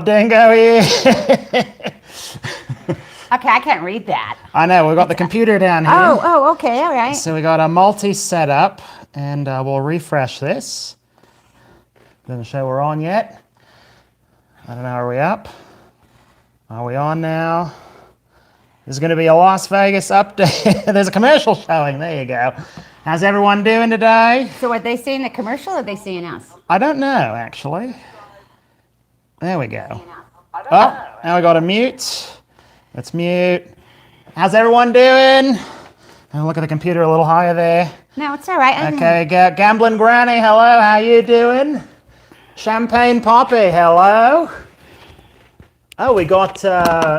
Dingo here. Okay, I can't read that. I know, we've got the computer down here. Oh, okay, all right. So we got a multi-setup, and we'll refresh this. Doesn't show we're on yet. I don't know, are we up? Are we on now? There's going to be a Las Vegas update. There's a commercial showing, there you go. How's everyone doing today? So are they seeing the commercial or are they seeing us? I don't know, actually. There we go. Oh, now we got to mute. Let's mute. How's everyone doing? And look at the computer a little higher there. No, it's all right. Okay, Gambling Granny, hello, how you doing? Champagne Poppy, hello. Oh, we got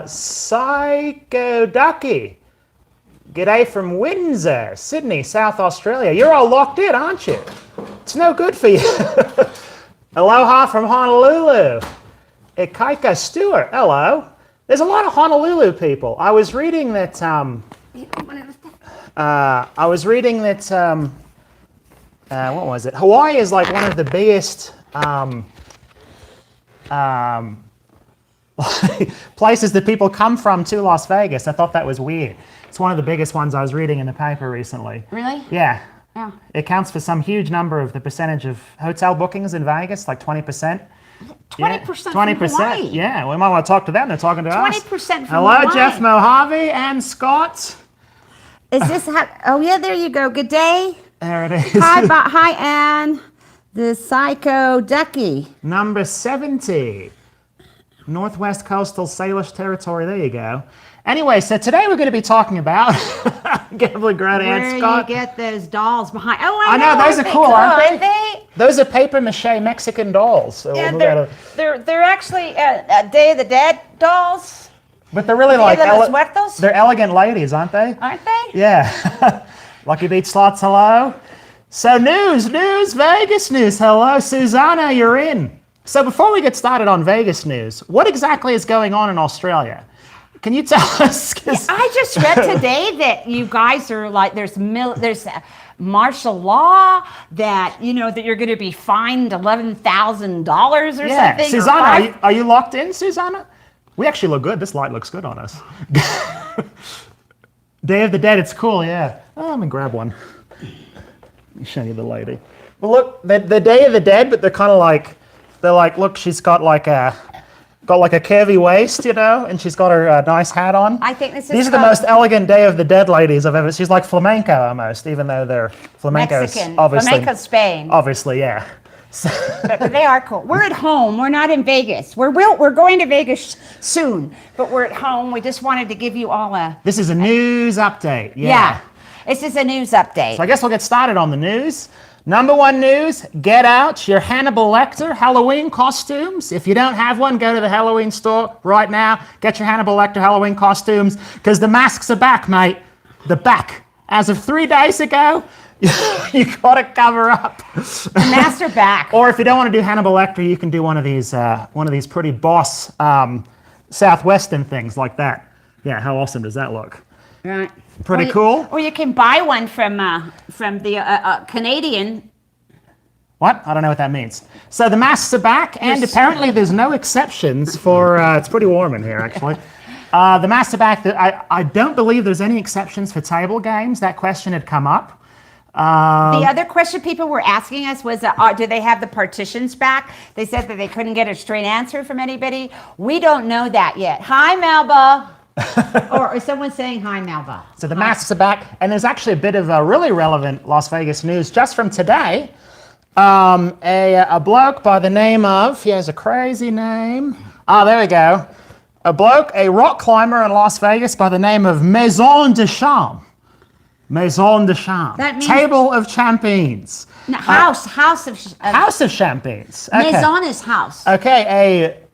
Psycho Ducky. G'day from Windsor, Sydney, South Australia. You're all locked in, aren't you? It's no good for you. Aloha from Honolulu. Ikaika Stewart, hello. There's a lot of Honolulu people. I was reading that, what was it? Hawaii is like one of the biggest places that people come from to Las Vegas. I thought that was weird. It's one of the biggest ones I was reading in the paper recently. Really? Yeah. Yeah. It counts for some huge number of the percentage of hotel bookings in Vegas, like 20%. 20% 20%. from Hawaii. Yeah, we might want to talk to them. They're talking to us. 20% from Hello, Hawaii. Jeff Mojave and Scott. Is this oh yeah, there you go. Good day. There it is. Hi, Anne. The Psycho Ducky. Number 70. Northwest Coastal Salish Territory. There you go. Anyway, so today we're going to be talking about Gambling Granny and Scott. Where you get those dolls behind. Oh, I know, those are cool, aren't they? Those are paper mache Mexican dolls. So Yeah, they're actually Day of the Dead dolls. But they're really like they're elegant ladies, aren't they? Aren't they? Yeah. Lucky Beach Slots, hello. So news, Vegas news, hello. Susanna, you're in. So before we get started on Vegas news, what exactly is going on in Australia? Can you tell us? Yeah, I just read today that you guys are like, there's martial law, that that you're going to be fined $11,000 or something. Susanna, are you locked in, Susanna? We actually look good. This light looks good on us. Day of the Dead, it's cool, yeah. Oh, let me grab one. Let me show you the lady. Well, look, the Day of the Dead, but they're like, look, she's got like a curvy waist, and she's got her nice hat on. I think These are the most elegant Day of the Dead ladies I've ever. She's like flamenco almost, even though they're flamencos. Mexican, obviously. flamenco Spain. Obviously, yeah. But they are cool. We're at home. We're not in Vegas. We're going to Vegas soon, but we're at home. We just wanted to give you all This is a news update. Yeah. This is a news update. So I guess we'll get started on the news. Number one news, get out your Hannibal Lecter Halloween costumes. If you don't have one, go to the Halloween store right now. Get your Hannibal Lecter Halloween costumes, because the masks are back, mate. They're back. As of 3 days ago, you got to cover up. The masks are back. Or if you don't want to do Hannibal Lecter, you can do one of these pretty boss Southwestern things like that. Yeah, how awesome does that look? Right. Pretty cool. Or you can buy one from the Canadian. What? I don't know what that means. So the masks are back, and apparently there's no exceptions for. It's pretty warm in here, actually. The masks are back. I don't believe there's any exceptions for table games. That question had come up. The other question people were asking us was, do they have the partitions back? They said that they couldn't get a straight answer from anybody. We don't know that yet. Hi, Melba. or someone saying hi, Melba. So the masks are back, and there's actually a bit of really relevant Las Vegas news just from today. A bloke by the name of, he has a crazy name. There we go. A rock climber in Las Vegas by the name of Maison de Champs. Maison de Champs. That means Table of Champagnes. No, House of Champagnes. Okay. Maison is house. Okay,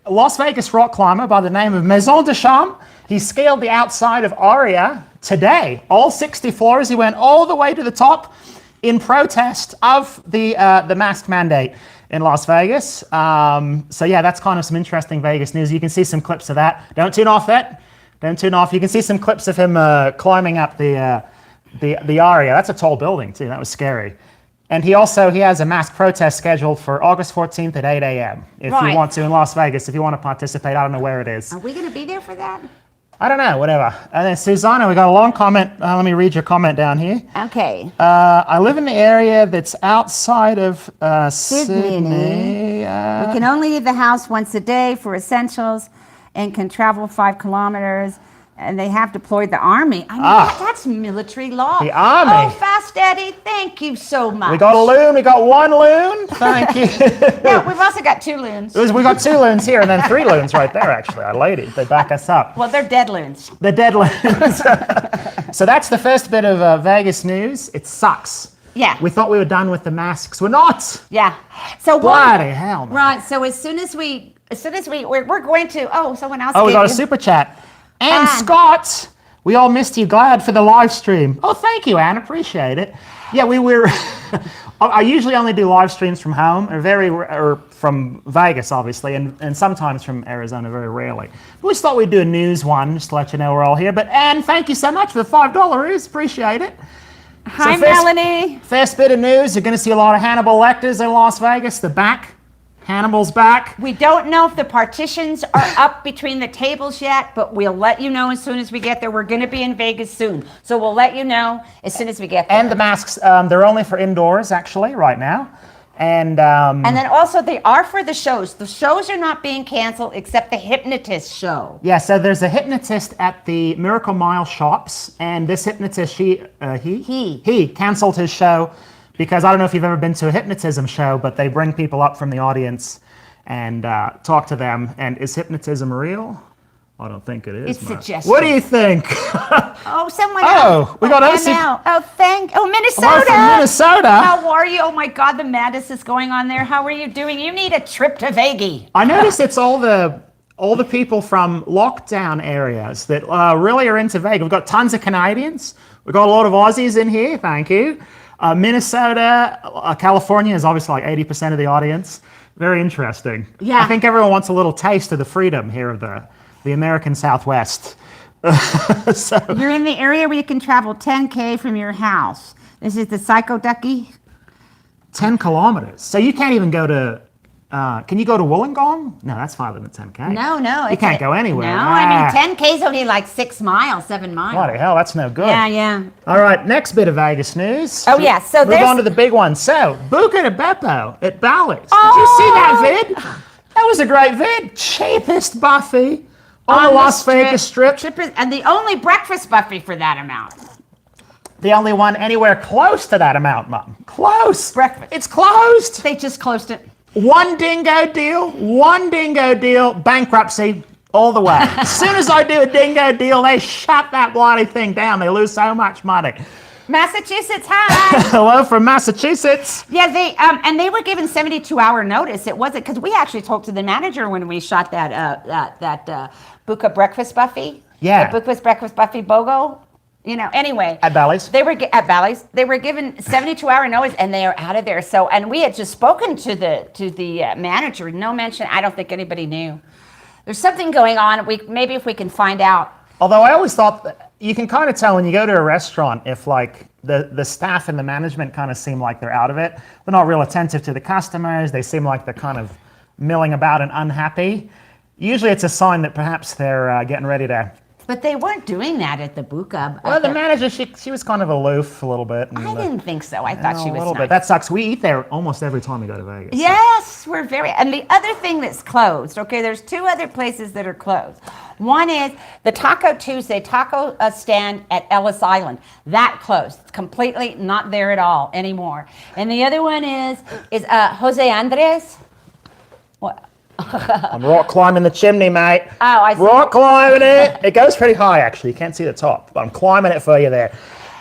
a Las Vegas rock climber by the name of Maison de Champs. He scaled the outside of Aria today. All 60 floors. He went all the way to the top in protest of the mask mandate in Las Vegas. So yeah, that's kind of some interesting Vegas news. You can see some clips of that. Don't tune off that. Don't tune off. You can see some clips of him climbing up the Aria. That's a tall building too. That was scary. And he has a mass protest scheduled for August 14th at 8 a.m. If you want to in Las Vegas, if you want to participate. I don't know where it is. Are we going to be there for that? I don't know, whatever. And then Susanna, we got a long comment. Let me read your comment down here. Okay. I live in the area that's outside of Sydney. We can only leave the house once a day for essentials and can travel 5 kilometers. And they have deployed the Army. I mean, that's military law. The Army. Oh, Fast Eddie, thank you so much. We got a loon. We got 1 loon. Thank you. Yeah, we've also got 2 loons. We got 2 loons here and then 3 loons right there, actually. Our lady, they back us up. Well, they're dead loons. They're dead loons. So that's the first bit of Vegas news. It sucks. Yeah. We thought we were done with the masks. We're not. Yeah. So bloody hell, man. Right. So as soon as we're going to. Oh, someone else. Oh, we got a super chat. And Scott, we all missed you. Glad for the live stream. Oh, thank you, Anne. Appreciate it. Yeah, we were. I usually only do live streams from home, or from Vegas, obviously, and sometimes from Arizona, very rarely. But we just thought we'd do a news one, just to let you know we're all here. But Anne, thank you so much for the $5. Appreciate it. Hi, Melanie. First bit of news, you're going to see a lot of Hannibal Lecters in Las Vegas. They're back. Hannibal's back. We don't know if the partitions are up between the tables yet, but we'll let you know as soon as we get there. We're going to be in Vegas soon, so we'll let you know as soon as we get there. And the masks, they're only for indoors, actually, right now. And then also they are for the shows. The shows are not being canceled except the hypnotist show. Yeah, so there's a hypnotist at the Miracle Mile shops, and this hypnotist, he canceled his show. Because I don't know if you've ever been to a hypnotism show, but they bring people up from the audience and talk to them. And is hypnotism real? I don't think it is. It's suggestion. What do you think? Someone else. We got Minnesota. Hello from Minnesota. How are you? Oh my God, the madness is going on there. How are you doing? You need a trip to Vegas. I noticed it's all the people from lockdown areas that really are into Vegas. We've got tons of Canadians. We've got a lot of Aussies in here. Thank you. Minnesota, California is obviously like 80% of the audience. Very interesting. Yeah. I think everyone wants a little taste of the freedom here of the American Southwest. So, you're in the area where you can travel 10K from your house. This is the Psycho Ducky. 10 kilometers. So you can't even go to, can you go to Wollongong? No, that's farther than 10K. No. You can't go anywhere. No, I mean, 10K is only like 6 miles, 7 miles. Bloody hell, that's no good. Yeah. All right, next bit of Vegas news. Oh, yeah. So move on to the big one. So, Buca de Beppo at Bally's. Did you see that vid? That was a great vid. Cheapest buffet on the Las Vegas Strip. And the only breakfast buffet for that amount. The only one anywhere close to that amount, Mom. Close. Breakfast. It's closed. They just closed it. One dingo deal, bankruptcy all the way. As soon as I do a dingo deal, they shut that bloody thing down. They lose so much money. Massachusetts, hi. Hello from Massachusetts. Yeah, they were given 72-hour notice. It wasn't, because we actually talked to the manager when we shot that Buca breakfast buffet. Yeah. The Buca's breakfast buffet BOGO. Anyway. At Bally's? At Bally's. They were given 72-hour notice, and they are out of there. So, and we had just spoken to the manager. No mention. I don't think anybody knew. There's something going on. Maybe if we can find out. Although I always thought that you can kind of tell when you go to a restaurant if like the staff and the management kind of seem like they're out of it. They're not real attentive to the customers. They seem like they're kind of milling about and unhappy. Usually it's a sign that perhaps they're getting ready to. But they weren't doing that at the Buca. Well, the manager, she was kind of aloof a little bit. And, I didn't think so. I thought she was a little nice. bit. That sucks. We eat there almost every time we go to Vegas. Yes, we're and the other thing that's closed, okay, there's 2 other places that are closed. One is the Taco Tuesday taco stand at Ellis Island. That closed. It's completely not there at all anymore. And the other one is Jose Andres. What? I'm rock climbing the chimney, mate. Oh, I see. Rock climbing it. It goes pretty high, actually. You can't see the top, but I'm climbing it for you there.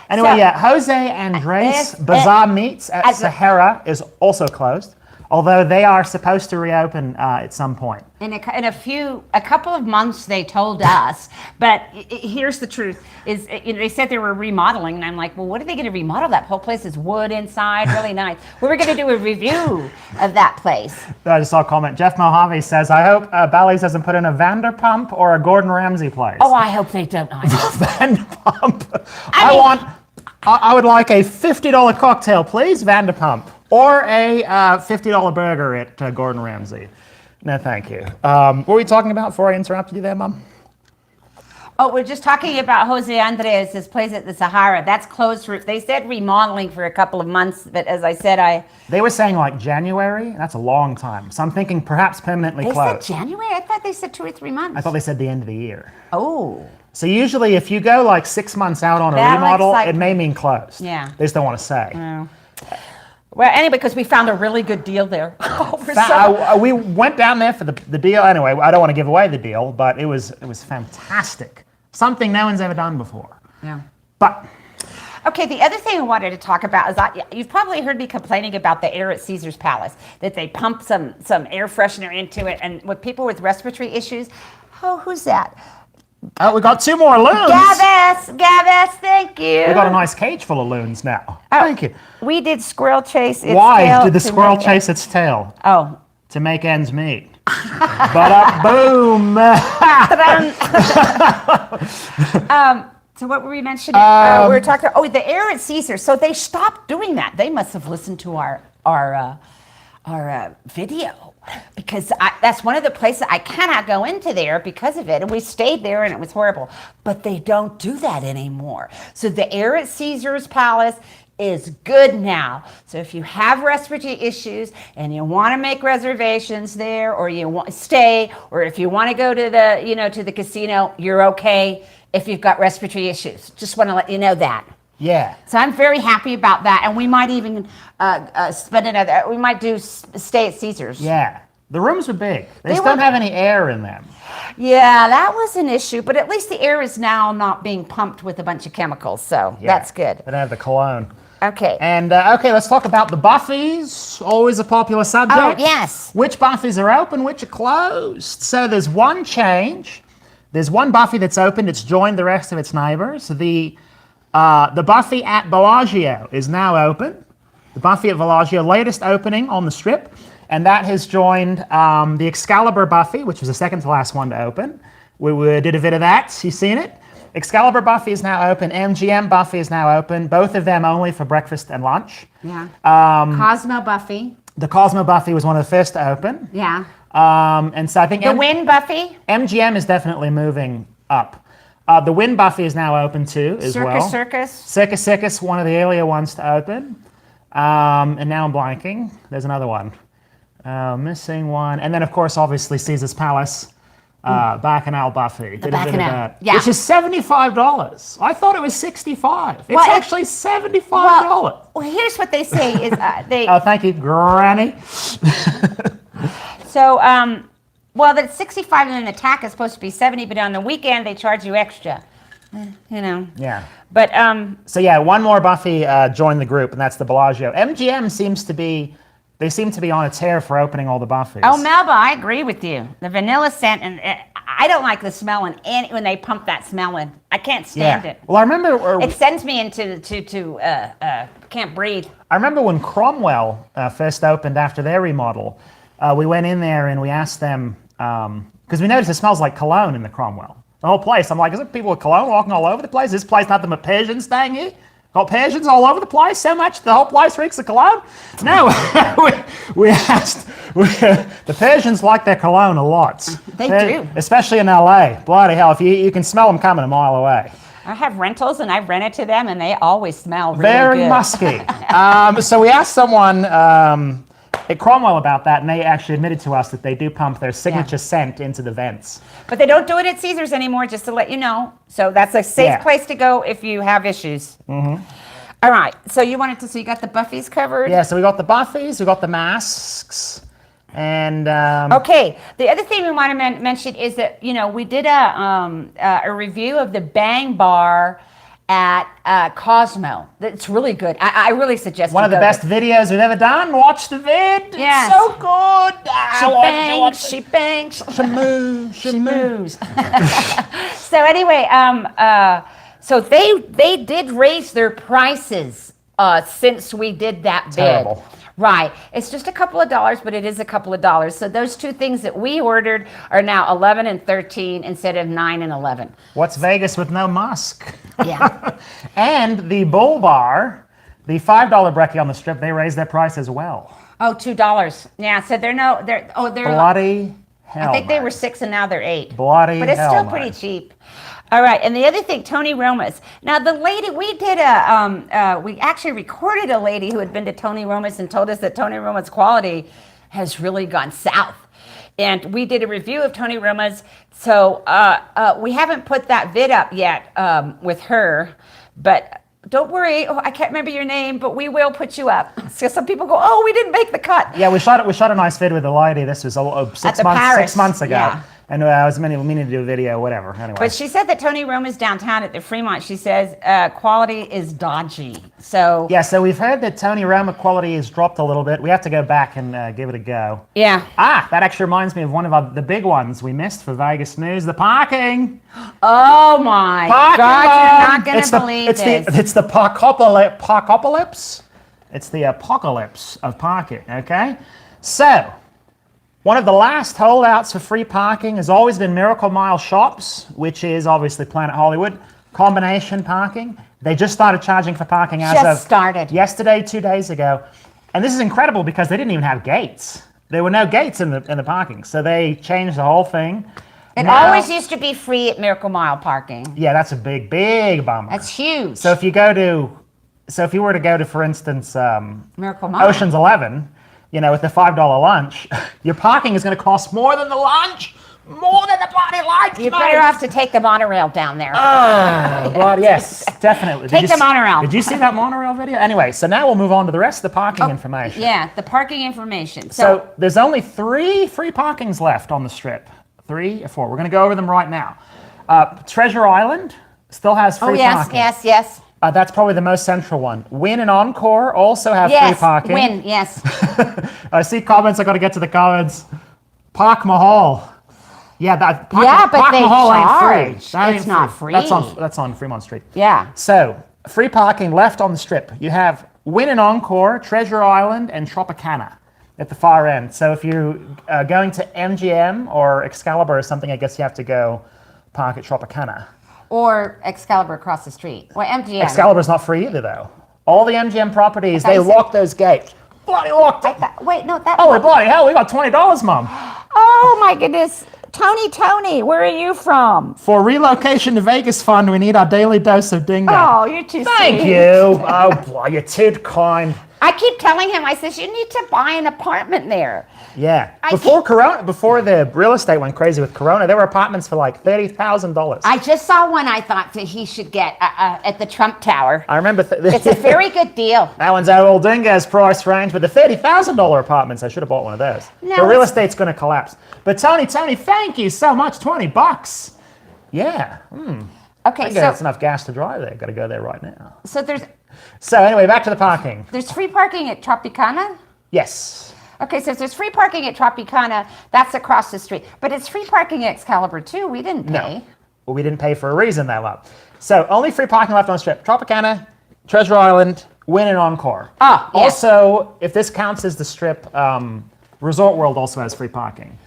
Anyway, Jose Andres Bazaar Meats at Sahara is also closed, although they are supposed to reopen at some point. In a couple of months, they told us. But here's the truth: is they said they were remodeling, and I'm like, well, what are they going to remodel? That whole place is wood inside, really nice. We were going to do a review of that place. I just saw a comment. Jeff Mojave says, "I hope Bally's doesn't put in a Vanderpump or a Gordon Ramsay place." Oh, I hope they don't. Vanderpump. I would like a $50 cocktail, please, Vanderpump. Or a $50 burger at Gordon Ramsay. No, thank you. What were we talking about before I interrupted you there, Mom? Oh, we're just talking about Jose Andres, this place at the Sahara. That's closed for, they said remodeling for a couple of months, but as I said, They were saying like January. That's a long time. So I'm thinking perhaps permanently closed. They said January? I thought they said 2 or 3 months. I thought they said the end of the year. Oh. So usually if you go like 6 months out on a remodel, it may mean closed. Yeah. They just don't want to say. No. Well, anyway, because we found a really good deal there. We went down there for the deal. Anyway, I don't want to give away the deal, but it was fantastic. Something no one's ever done before. Yeah. But okay, the other thing I wanted to talk about is you've probably heard me complaining about the air at Caesar's Palace, that they pump some air freshener into it, and with people with respiratory issues. Oh, who's that? Oh, we got 2 more loons. Gabas, thank you. We got a nice cage full of loons now. Oh, thank you. We did squirrel chase its tail. Why did the squirrel chase its tail? Oh. To make ends meet. But boom. So what were we mentioning? We were talking. Oh, the air at Caesar. So they stopped doing that. They must have listened to our video, because that's one of the places I cannot go into there because of it. And we stayed there, and it was horrible. But they don't do that anymore. So the air at Caesar's Palace is good now. So if you have respiratory issues and you want to make reservations there, or you want to stay, or if you want to go to the casino, you're okay if you've got respiratory issues. Just want to let you know that. Yeah. So I'm very happy about that, and we might even spend another. We might do stay at Caesar's. Yeah. The rooms were big. They just don't have any air in them. Yeah, that was an issue, but at least the air is now not being pumped with a bunch of chemicals, so that's good. They don't have the cologne. Okay. And let's talk about the Buffys. Always a popular subject. Oh, yes. Which Buffys are open, which are closed? So there's one change. There's one Buffy that's opened. It's joined the rest of its neighbors. The Buffy at Bellagio is now open. The Buffy at Bellagio, latest opening on the Strip. And that has joined the Excalibur Buffy, which was the second to last one to open. We did a bit of that. You've seen it? Excalibur Buffy is now open. MGM Buffy is now open. Both of them only for breakfast and lunch. Yeah. Cosmo Buffy. The Cosmo Buffy was one of the first to open. Yeah. And so I think the Wynn Buffy. MGM is definitely moving up. The Wynn Buffy is now open too, as well. Circus, one of the earlier ones to open. And now I'm blanking. There's another one. Missing one. And then, of course, obviously, Caesar's Palace. Bacchanal Buffy. The Bacchanal, yeah. Which is $75. I thought it was $65. It's actually $75. Well, here's what they say is they. Oh, thank you, Granny. So, that's 65, and an attack is supposed to be 70, but on the weekend they charge you extra. Yeah. But So yeah, one more Buffy joined the group, and that's the Bellagio. MGM seems to be on a tear for opening all the Buffys. Oh, Melba, I agree with you. The vanilla scent, and I don't like the smell when they pump that smell in. I can't stand it. Well, I remember it sends me into can't breathe. I remember when Cromwell first opened after their remodel. We went in there and we asked them because we noticed it smells like cologne in the Cromwell. The whole place. I'm like, is it people with cologne walking all over the place? Is this place not the Persians staying here? Got Persians all over the place so much the whole place reeks of cologne? No, we asked. The Persians like their cologne a lot. They do. Especially in LA. Bloody hell, if you can smell them coming a mile away. I have rentals and I've rented to them and they always smell really very good. musky. So we asked someone at Cromwell about that, and they actually admitted to us that they do pump their signature scent into the vents. But they don't do it at Caesar's anymore, just to let you know. So that's a safe place to go if you have issues. Mm-hmm. All right. So you you got the Buffys covered? Yeah, so we got the Buffys, we got the masks, and... Okay. The other thing we want to mention is that, we did a review of the Bang Bar at Cosmo. It's really good. I really suggest one of the best videos we've ever done. Watch the vid. Yes. It's so good. She bangs. She moves. So anyway, so they did raise their prices since we did that bid. Terrible. Right. It's just a couple of dollars, but it is a couple of dollars. So those two things that we ordered are now 11 and 13 instead of 9 and 11. What's Vegas with no Musk? Yeah. And the Bull Bar, the $5 brekkie on the strip, they raised their price as well. Oh, $2. Yeah. So they're Bloody hell. I think they were mate. 6 and now they're 8. Bloody But it's hell, still pretty mate. cheap. All right, and the other thing, Tony Roma's. Now, the lady, we did we actually recorded a lady who had been to Tony Roma's and told us that Tony Roma's quality has really gone south. And we did a review of Tony Roma's, so we haven't put that vid up yet with her, but don't worry, I can't remember your name, but we will put you up. So some people go, oh, we didn't make the cut. Yeah, we shot a nice vid with the lady. This was 6 months ago. Yeah. And I was meaning to do a video, whatever. Anyway. But she said that Tony Roma's downtown at the Fremont, she says quality is dodgy. So Yeah, so we've heard that Tony Roma quality has dropped a little bit. We have to go back and give it a go. yeah. That actually reminds me of one of the big ones we missed for Vegas News, the parking. Oh my Parking God, bomb. you're not going to believe this. It's the parkopolypse. It's the apocalypse of parking, okay? So, one of the last holdouts for free parking has always been Miracle Mile Shops, which is obviously Planet Hollywood. Combination parking. They just started charging for parking yesterday, 2 days ago. And this is incredible because they didn't even have gates. There were no gates in the parking, so they changed the whole thing. It always used to be free at Miracle Mile parking. Yeah, that's a big bummer. That's huge. So if you were to go to, for instance, Miracle Mile. Ocean's 11, with the $5 lunch, your parking is going to cost more than the lunch, more than the bloody lunch. You're better off to take the monorail down there. Yes, definitely. Take the monorail. Did you see that monorail video? Anyway, so now we'll move on to the rest of the parking information. Yeah, the parking information. So there's only 3 free parkings left on the strip. 3 or 4. We're going to go over them right now. Treasure Island still has free parking. Yes. That's probably the most central one. Wynn and Encore also have free parking. Wynn, yes. I see comments. I got to get to the comments. Park Mahal. Yeah, Park but they Mahal charge. ain't free. That It's ain't not free. That's on Fremont Street. Yeah. So free parking left on the strip. You have Wynn and Encore, Treasure Island, and Tropicana at the far end. So if you're going to MGM or Excalibur or something, I guess you have to go park at Tropicana. Or Excalibur across the street. Well, MGM. Excalibur's not free either, though. All the MGM properties, they lock those gates. Bloody locked it. Holy bloody hell, we got $20, Mom. Oh, my goodness. Tony, where are you from? For Relocation to Vegas Fund, we need our daily dose of dingo. Oh, you're too sweet. Thank you. Oh, boy, you're too kind. I keep telling him, I says, you need to buy an apartment there. Yeah. Before the real estate went crazy with Corona, there were apartments for like $30,000. I just saw one I thought that he should get at the Trump Tower. I remember. It's a very good deal. That one's out of old Dingo's price range, but the $30,000 apartments, I should have bought one of those. No, the real estate's going to collapse. But Tony, thank you so much. $20. Yeah. Okay, I guess that's enough gas to drive there. Got to go there right now. So anyway, back to the parking. There's free parking at Tropicana? Yes. Okay, so if there's free parking at Tropicana, that's across the street. But it's free parking at Excalibur too. We didn't pay. No. Well, we didn't pay for a reason, though, Love. So only free parking left on the strip. Tropicana, Treasure Island, Wynn and Encore. Yes. Also, if this counts as the strip, Resort World also has free parking.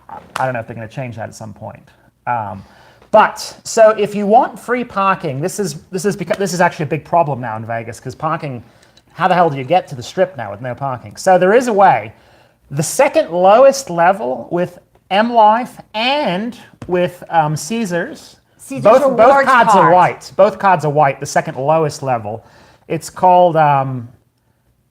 I don't know if they're going to change that at some point. So if you want free parking, this is actually a big problem now in Vegas because parking. How the hell do you get to the strip now with no parking? So there is a way. The second lowest level with M Life and with Caesars. Both cards are white. Both cards are white. The second lowest level. It's called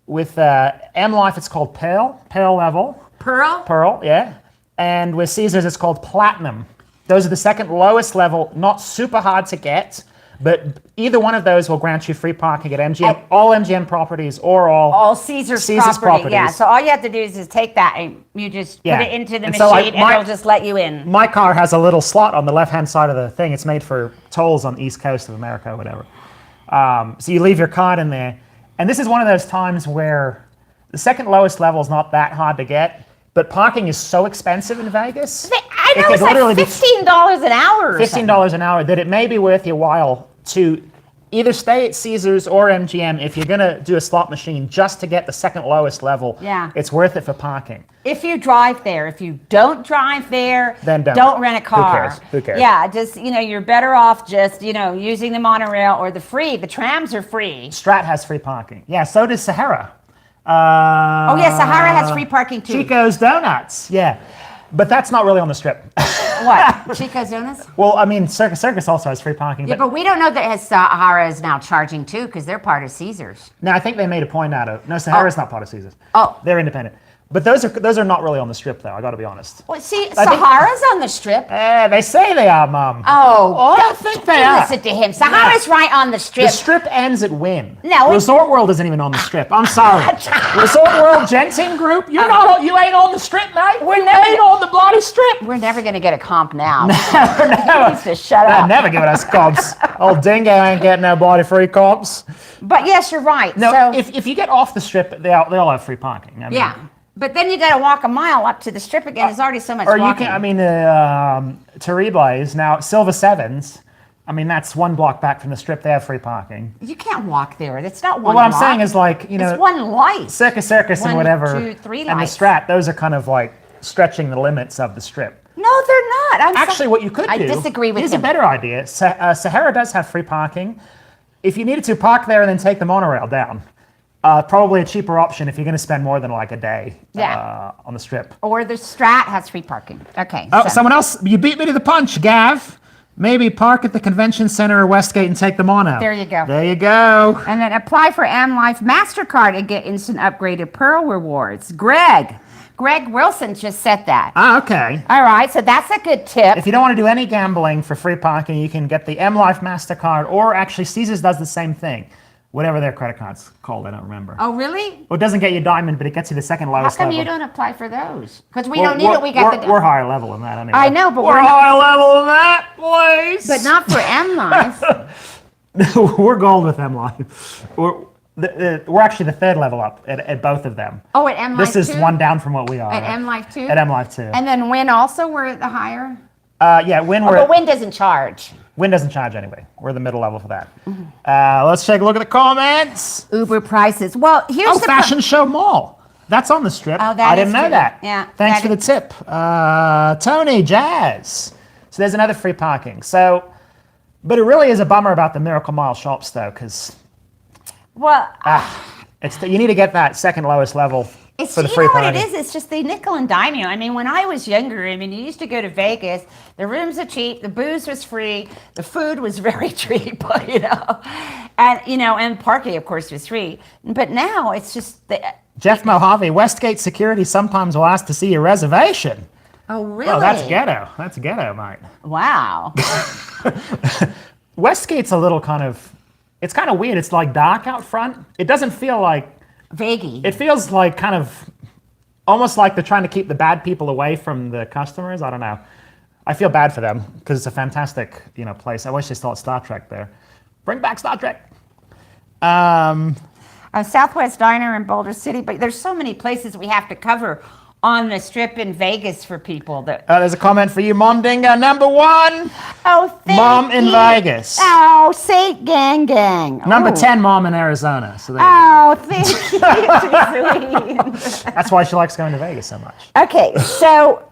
with M Life. It's called Pearl level. Pearl, yeah. And with Caesars, it's called Platinum. Those are the second lowest level. Not super hard to get. But either one of those will grant you free parking at MGM, all MGM properties or all Caesars properties. Yeah, so all you have to do is take that and you just put it into the machine so and it'll just let you in. My car has a little slot on the left-hand side of the thing. It's made for tolls on the East Coast of America or whatever. So you leave your card in there. And this is one of those times where the second lowest level is not that hard to get, but parking is so expensive in Vegas. I know, it's like $15 an hour. $15 an hour that it may be worth your while to either stay at Caesars or MGM if you're going to do a slot machine just to get the second lowest level. Yeah. It's worth it for parking. If you drive there, if you don't drive there, then don't rent a car. Who cares? Yeah, just, you're better off just, using the monorail or the trams are free. Strat has free parking. Yeah, so does Sahara. Oh, yeah, Sahara has free parking too. Chico's Donuts, yeah. But that's not really on the Strip. What? Chico's Donuts? Well, I mean, Circus also has free parking. Yeah, but we don't know that Sahara is now charging too because they're part of Caesars. No, I think they made a point out of. No, Sahara's not part of Caesars. Oh. They're independent. But those are not really on the Strip, though. I got to be honest. Well, see, Sahara's on the Strip. They say they are, Mom. Oh, I think they are. Listen to him. Sahara's right on the Strip. The Strip ends at Wynn. No, Resort World isn't even on the Strip. I'm sorry. Resort World Jensen Group, you ain't on the Strip, mate. You ain't on the bloody Strip. We're never going to get a comp now. Never. He needs to shut They're up. never giving us comps. Old Dingo ain't getting no bloody free comps. But yes, you're right. No, So, if you get off the Strip, they all have free parking. I mean, yeah. But then you got to walk a mile up to the Strip again. There's already so much Or walking. you can, I mean, Terrible is now Silver Sevens. I mean, that's one block back from the Strip. They have free parking. You can't walk there. It's not Well, one what block. I'm saying is like, it's one light. Circus and 1, whatever, 2, 3 and the lights. Strat, those are kind of like stretching the limits of the Strip. No, they're not. Actually, what you could do. I disagree with here's him. a better idea. Sahara does have free parking. If you needed to park there and then take the monorail down, probably a cheaper option if you're going to spend more than like a day on the Strip. Or the Strat has free parking. Okay. Oh, so- someone else. You beat me to the punch, Gav. Maybe park at the Convention Center or Westgate and take the mono. There you go. There you go. And then apply for AmLife MasterCard and get instant upgraded Pearl rewards. Greg Wilson just said that. Ah, okay. All right, so that's a good tip. If you don't want to do any gambling for free parking, you can get the MLife MasterCard, or actually Caesars does the same thing. Whatever their credit card's called, I don't remember. Oh, really? Well, it doesn't get you diamond, but it gets you the second How lowest come level. you don't apply for those? Because we don't need it. We got the. We're higher level than that anyway. I know, but we're we're not- higher level than that, boys. But not for MLife. We're gold with MLife. We're actually the third level up at both of them. Oh, at MLife This is too? one down from what we are. At MLife too? At MLife too. And then Win also, we're at the higher? Yeah, Win But Win doesn't charge. Win doesn't charge anyway. We're the middle level for that. Let's take a look at the comments. Uber prices. Well, here's the Fashion Show Mall. That's on the Strip. Oh, that I didn't is know true. that. Yeah, Thanks that for the tip. Tony, Jazz. So there's another free parking. So, but it really is a bummer about the Miracle Mile shops though, because Well, you need to get that second lowest level it's, for the you free know what parking. it is? It's just they nickel and dime you. I mean, when I was younger, I mean, you used to go to Vegas. The rooms are cheap. The booze was free. The food was very cheap, and parking, of course, was free. But now it's just Jeff Mojave, Westgate Security sometimes will ask to see your reservation. Oh, really? Oh, that's ghetto. That's ghetto, mate. Wow. Westgate's a little it's kind of weird. It's like dark out front. It doesn't feel like Vaguey. It feels like kind of almost like they're trying to keep the bad people away from the customers. I don't know. I feel bad for them because it's a fantastic, place. I wish they still had Star Trek there. Bring back Star Trek. Southwest Diner in Boulder City, but there's so many places we have to cover on the Strip in Vegas for people that. There's a comment for you, Mom Dingo. Number 1. Oh, thank Mom in you. Vegas. Oh, say gang. Number Oh. 10, Mom in Arizona. So there you Oh, thank you. Sweet. go. That's why she likes going to Vegas so much. Okay, so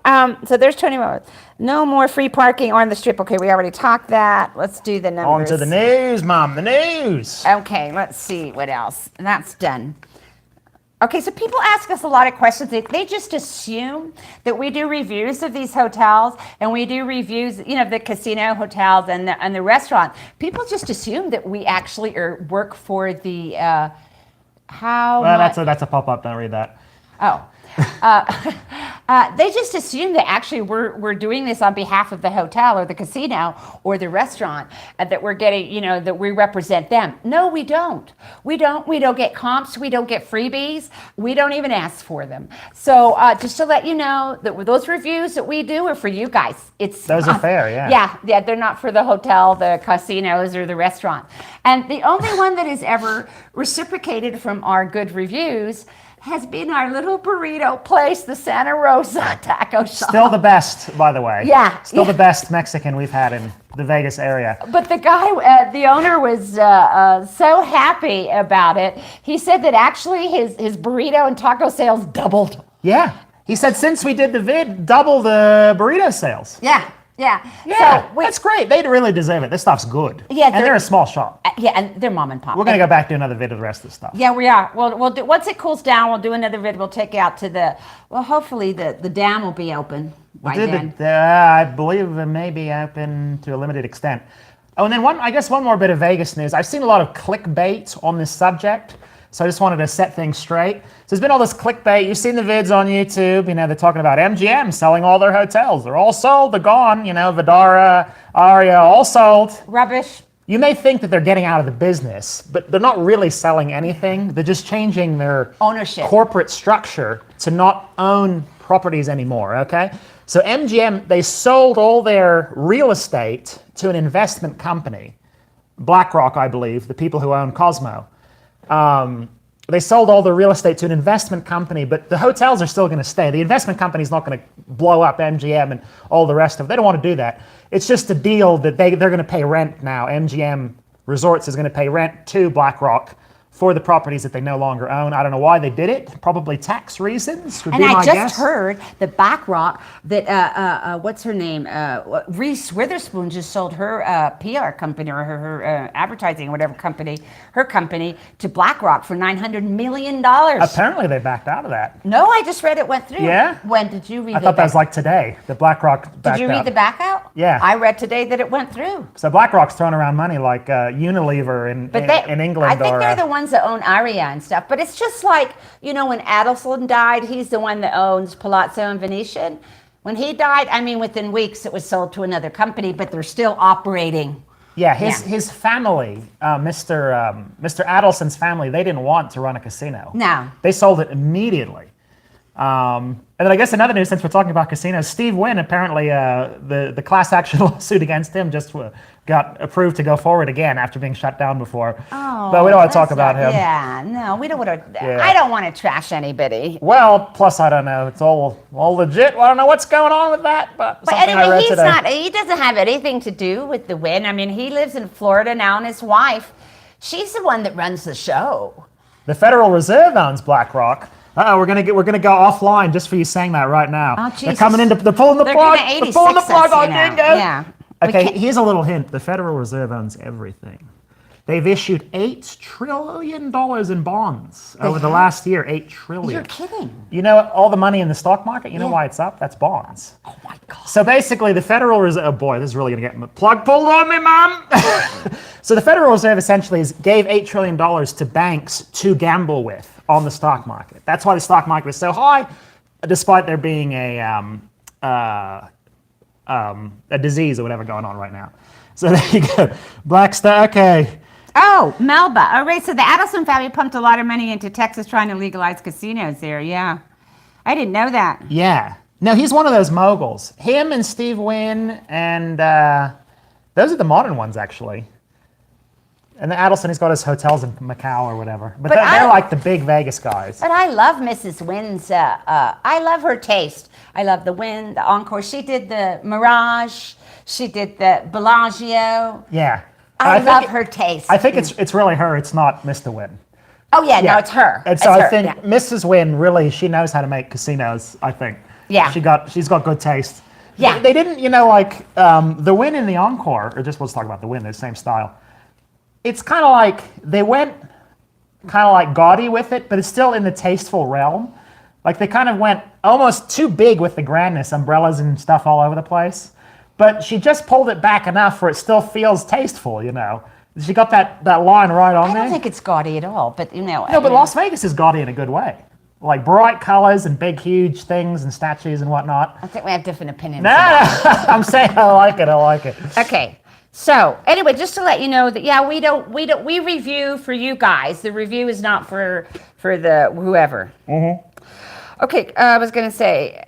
there's 20 more. No more free parking on the Strip. Okay, we already talked that. Let's do the numbers. On to the news, Mom. The news. Okay, let's see what else. And that's done. Okay, so people ask us a lot of questions. They just assume that we do reviews of these hotels and we do reviews, the casino hotels and the restaurant. People just assume that we actually work for the That's a pop-up. Don't read that. Oh. They just assume that actually we're doing this on behalf of the hotel or the casino or the restaurant, and that we're getting, that we represent them. No, we don't. We don't get comps. We don't get freebies. We don't even ask for them. So just to let you know that those reviews that we do are for you guys. Those are fair, yeah. Yeah, they're not for the hotel, the casinos, or the restaurant. And the only one that is ever reciprocated from our good reviews has been our little burrito place, the Santa Rosa Taco Shop. Still the best, by the way. Yeah. Still the best Mexican we've had in the Vegas area. But the guy, the owner was so happy about it. He said that actually his burrito and taco sales doubled. Yeah. He said since we did the vid, double the burrito sales. Yeah. Yeah, So that's great. They really deserve it. This stuff's good. Yeah, and they're a small shop. Yeah, and they're mom and pop. We're gonna go back to another vid of the rest of the stuff. Yeah, we are. We'll do, once it cools down, we'll do another vid. We'll take it out to hopefully the dam will be open by then. I believe it may be open to a limited extent. Oh, and then one more bit of Vegas news. I've seen a lot of clickbait on this subject. So I just wanted to set things straight. So there's been all this clickbait. You've seen the vids on YouTube. They're talking about MGM selling all their hotels. They're all sold. They're gone. Vidara, Aria, all sold. Rubbish. You may think that they're getting out of the business, but they're not really selling anything. They're just changing their ownership, corporate structure to not own properties anymore, okay? So MGM, they sold all their real estate to an investment company. BlackRock, I believe, the people who own Cosmo. They sold all the real estate to an investment company, but the hotels are still going to stay. The investment company's not going to blow up MGM and all the rest of it. They don't want to do that. It's just a deal that they're going to pay rent now. MGM Resorts is going to pay rent to BlackRock for the properties that they no longer own. I don't know why they did it. Probably tax reasons would be my guess. And I just heard that BlackRock, that, what's her name? Reese Witherspoon just sold her PR company or her advertising or whatever company, her company to BlackRock for $900 million. Apparently they backed out of that. No, I just read it went through. Yeah? When did you read it? I thought that was like today, that BlackRock backed out. Did you read the back out? Yeah. I read today that it went through. So BlackRock's throwing around money like Unilever in England. I think they're the ones that own Aria and stuff, but it's just like, when Adelson died, he's the one that owns Palazzo and Venetian. When he died, within weeks it was sold to another company, but they're still operating. Yeah, his family, Mr. Adelson's family, they didn't want to run a casino. No. They sold it immediately. And then I guess another news, since we're talking about casinos, Steve Wynn, apparently the class action lawsuit against him just got approved to go forward again after being shut down before. Oh, but we don't want to talk about him. Yeah, no, we don't want to. I don't want to trash anybody. Well, plus I don't know. It's all legit. Well, I don't know what's going on with that, but something anyway, I read today. He doesn't have anything to do with the Wynn. He lives in Florida now, and his wife, she's the one that runs the show. The Federal Reserve owns BlackRock. We're gonna go offline just for you saying that right now. Oh, Jesus. They're coming in. They're pulling the plug. They're pulling the plug on Dingo. Yeah. Okay, here's a little hint. The Federal Reserve owns everything. They've issued $8 trillion in bonds over the last year. $8 trillion. You're kidding. All the money in the stock market. You know why it's up? That's bonds. Oh my God. So basically, the Federal Reserve. Oh boy, this is really gonna get my plug pulled on me, Mom. So the Federal Reserve essentially gave $8 trillion to banks to gamble with on the stock market. That's why the stock market is so high, despite there being a disease or whatever going on right now. So there you go. Blackstone, okay. Oh, Melba. All right, so the Adelson family pumped a lot of money into Texas trying to legalize casinos there, yeah. I didn't know that. Yeah. No, he's one of those moguls. Him and Steve Wynn, and those are the modern ones, actually. And then Adelson, he's got his hotels in Macau or whatever. But they're like the big Vegas guys. But I love Mrs. Wynn's, I love her taste. I love the Wynn, the Encore. She did the Mirage. She did the Bellagio. Yeah. I love her taste. I think it's really her. It's not Mr. Wynn. Oh, yeah, no, it's her. And so I think Mrs. Wynn, really, she knows how to make casinos, I think. Yeah. She's got good taste. Yeah. They didn't, the Wynn and the Encore, or just let's talk about the Wynn, they're the same style. It's kind of like, they went kind of like gaudy with it, but it's still in the tasteful realm. Like they kind of went almost too big with the grandness, umbrellas and stuff all over the place. But she just pulled it back enough where it still feels tasteful, She got that line right on there. I don't think it's gaudy at all, but No, but Las Vegas is gaudy in a good way. Like bright colors and big, huge things and statues and whatnot. I think we have different opinions. No, I'm saying I like it. Okay. So anyway, just to let you know that we review for you guys. The review is not for the whoever. Mm-hmm. Okay, I was gonna say,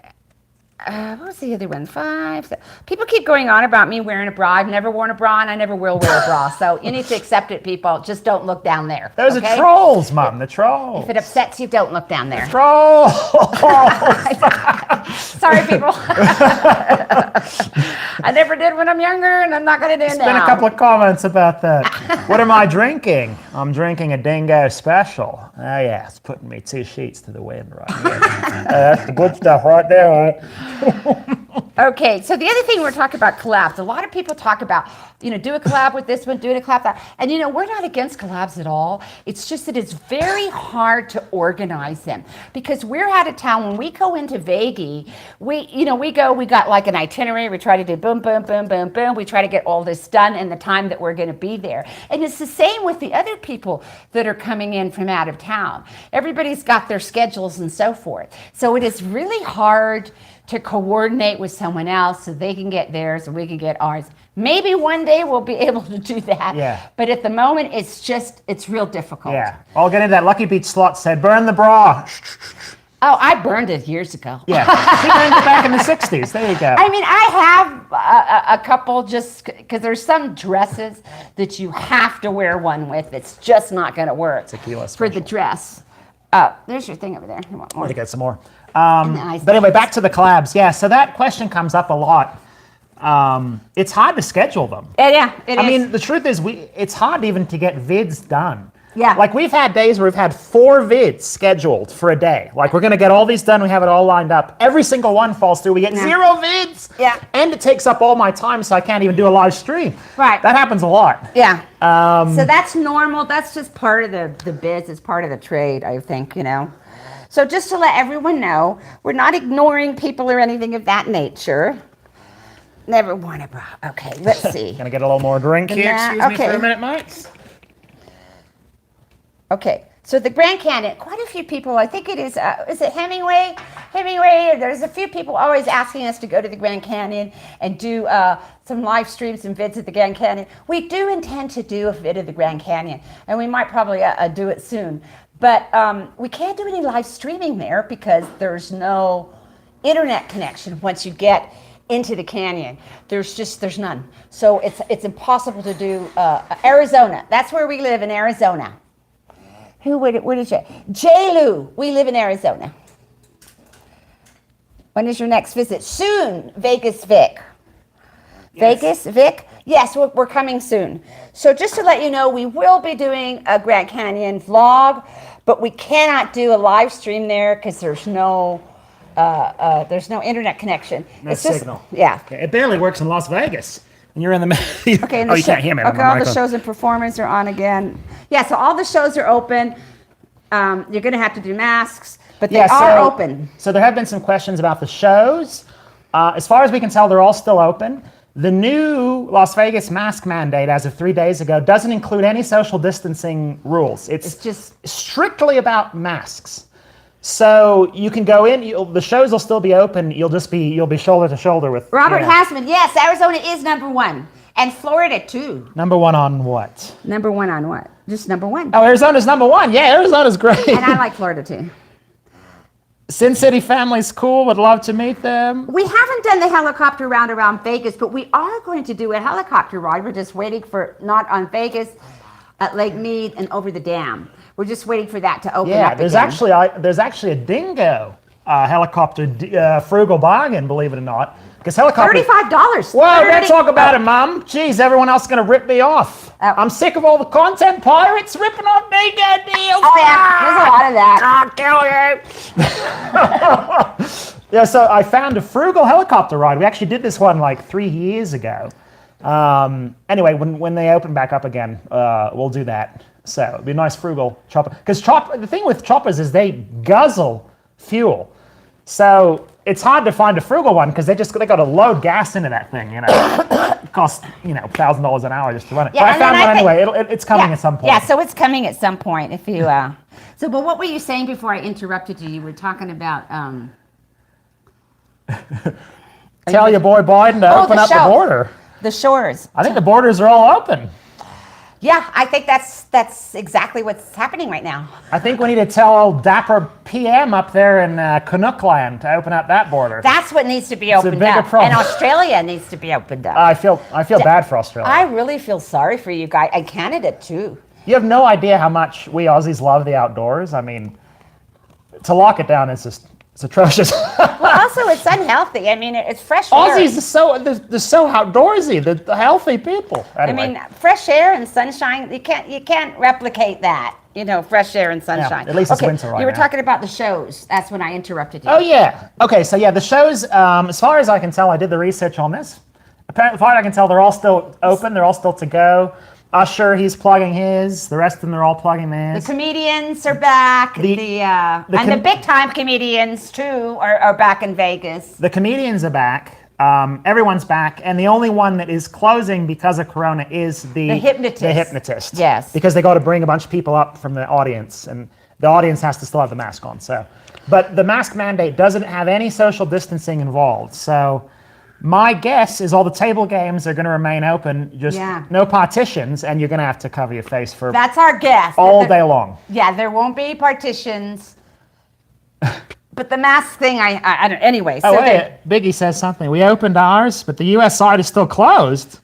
what was the other one? 5. People keep going on about me wearing a bra. I've never worn a bra, and I never will wear a bra. So you need to accept it, people. Just don't look down there. Those are trolls, Mom. The trolls. If it upsets you, don't look down there. Trolls. Sorry, people. I never did when I'm younger, and I'm not going to do now. There's been a couple of comments about that. What am I drinking? I'm drinking a Dingo Special. Oh, yeah, it's putting me 2 sheets to the wind right here. That's the good stuff right there, right? Okay, so the other thing we're talking about collabs. A lot of people talk about, do a collab with this one, do a collab that. And we're not against collabs at all. It's just that it's very hard to organize them because we're out of town. When we go into Vegas, we got like an itinerary. We try to do boom, boom, boom, boom, boom. We try to get all this done in the time that we're going to be there. And it's the same with the other people that are coming in from out of town. Everybody's got their schedules and so forth. So it is really hard to coordinate with someone else so they can get theirs and we can get ours. Maybe one day we'll be able to do that. Yeah. But at the moment, it's real difficult. Yeah. I'll get into that. Lucky Beach Slot said, burn the bra. Oh, I burned it years ago. Yeah. She burned it back in the 60s. There you go. I mean, I have a couple just because there's some dresses that you have to wear one with. It's just not going to work for the dress. There's your thing over there. You want more? I want to get some more. But anyway, back to the collabs. Yeah, so that question comes up a lot. It's hard to schedule them. Yeah, it is. I mean, the truth is, it's hard even to get vids done. Yeah. Like we've had days where we've had 4 vids scheduled for a day. Like we're going to get all these done. We have it all lined up. Every single one falls through. We get 0 vids. Yeah. And it takes up all my time, so I can't even do a live stream. Right. That happens a lot. Yeah. So that's normal. That's just part of the biz. It's part of the trade, I think, So just to let everyone know, we're not ignoring people or anything of that nature. Never worn a bra. Okay, let's see. Gonna get a little more drink here. Excuse me for a minute, Mike. Okay, so the Grand Canyon, quite a few people, I think it is it Hemingway? Hemingway, there's a few people always asking us to go to the Grand Canyon and do some live streams and vids at the Grand Canyon. We do intend to do a vid of the Grand Canyon, and we might probably do it soon. But we can't do any live streaming there because there's no internet connection once you get into the canyon. There's none. So it's impossible to do Arizona. That's where we live in Arizona. What is it? J-Lou, we live in Arizona. When is your next visit? Soon, Vegas Vic. Yes. Vegas Vic? Yes, we're coming soon. So just to let you know, we will be doing a Grand Canyon vlog, but we cannot do a live stream there because there's no internet connection. No signal. Yeah. Okay. It barely works in Las Vegas. And you're in the middle. Okay, you can't hear me. Okay, all the shows and performers are on again. Yeah, so all the shows are open. You're going to have to do masks, but they are open. So there have been some questions about the shows. As far as we can tell, they're all still open. The new Las Vegas mask mandate as of 3 days ago doesn't include any social distancing rules. It's just strictly about masks. So you can go in, the shows will still be open, you'll be shoulder to shoulder with Robert Hassman. Yes, Arizona is number 1. And Florida too. Number 1 on what? Number 1 on what? Just number 1. Oh, Arizona's number 1. Yeah, Arizona's great. And I like Florida too. Sin City family's cool, would love to meet them. We haven't done the helicopter round around Vegas, but we are going to do a helicopter ride. We're just waiting for, not on Vegas, at Lake Mead and over the dam. We're just waiting for that to open up Yeah, there's actually a Dingo helicopter frugal bargain, believe it or not. Because helicopter $35. Whoa, don't talk about it, Mum. Jeez, everyone else is going to rip me off. I'm sick of all the content pirates ripping off Dingo deals. Oh yeah, there's a lot of that. I'll kill you. Yeah, so I found a frugal helicopter ride. We actually did this one like 3 years ago. Anyway, when they open back up again, we'll do that. So it'd be a nice frugal chopper. Because the thing with choppers is they guzzle fuel. So it's hard to find a frugal one because they got to load gas into that thing, It costs, $1,000 an hour just to run it. Yeah, but I found one anyway. It's coming at some point. Yeah, so it's coming at some point. If you, but what were you saying before I interrupted you? You were talking about. Tell your boy Biden to open up the border. The shores. I think the borders are all open. Yeah, I think that's exactly what's happening right now. I think we need to tell old Dapper PM up there in Canuckland to open up that border. That's what needs to be opened bigger up. problem. And Australia needs to be opened up. I feel bad for Australia. I really feel sorry for you guys, and Canada too. You have no idea how much we Aussies love the outdoors. I mean, to lock it down is just, it's atrocious. Well, also it's unhealthy. I mean, it's fresh air. Aussies they're so outdoorsy. They're the healthy people. Anyway. I mean, fresh air and sunshine. You can't replicate that. You know, fresh air and sunshine. Yeah, at least it's winter right You were now. talking about the shows. That's when I interrupted you. Oh yeah. Okay. So yeah, the shows. As far as I can tell, I did the research on this. Apparently, as far as I can tell, they're all still open. They're all still to go. Usher, he's plugging his. The rest of them, they're all plugging theirs. The comedians are back. The big time comedians too are back in Vegas. The comedians are back. Everyone's back, and the only one that is closing because of Corona is the hypnotist. The hypnotist. Yes. Because they got to bring a bunch of people up from the audience, and the audience has to still have the mask on. So, but the mask mandate doesn't have any social distancing involved. So, my guess is all the table games are going to remain open, just no partitions, and you're going to have to cover your face for. That's our guess. All day long. Yeah, there won't be partitions. But the mask thing, I don't. Anyway, so Biggie says something. We opened ours, but the U.S. side is still closed.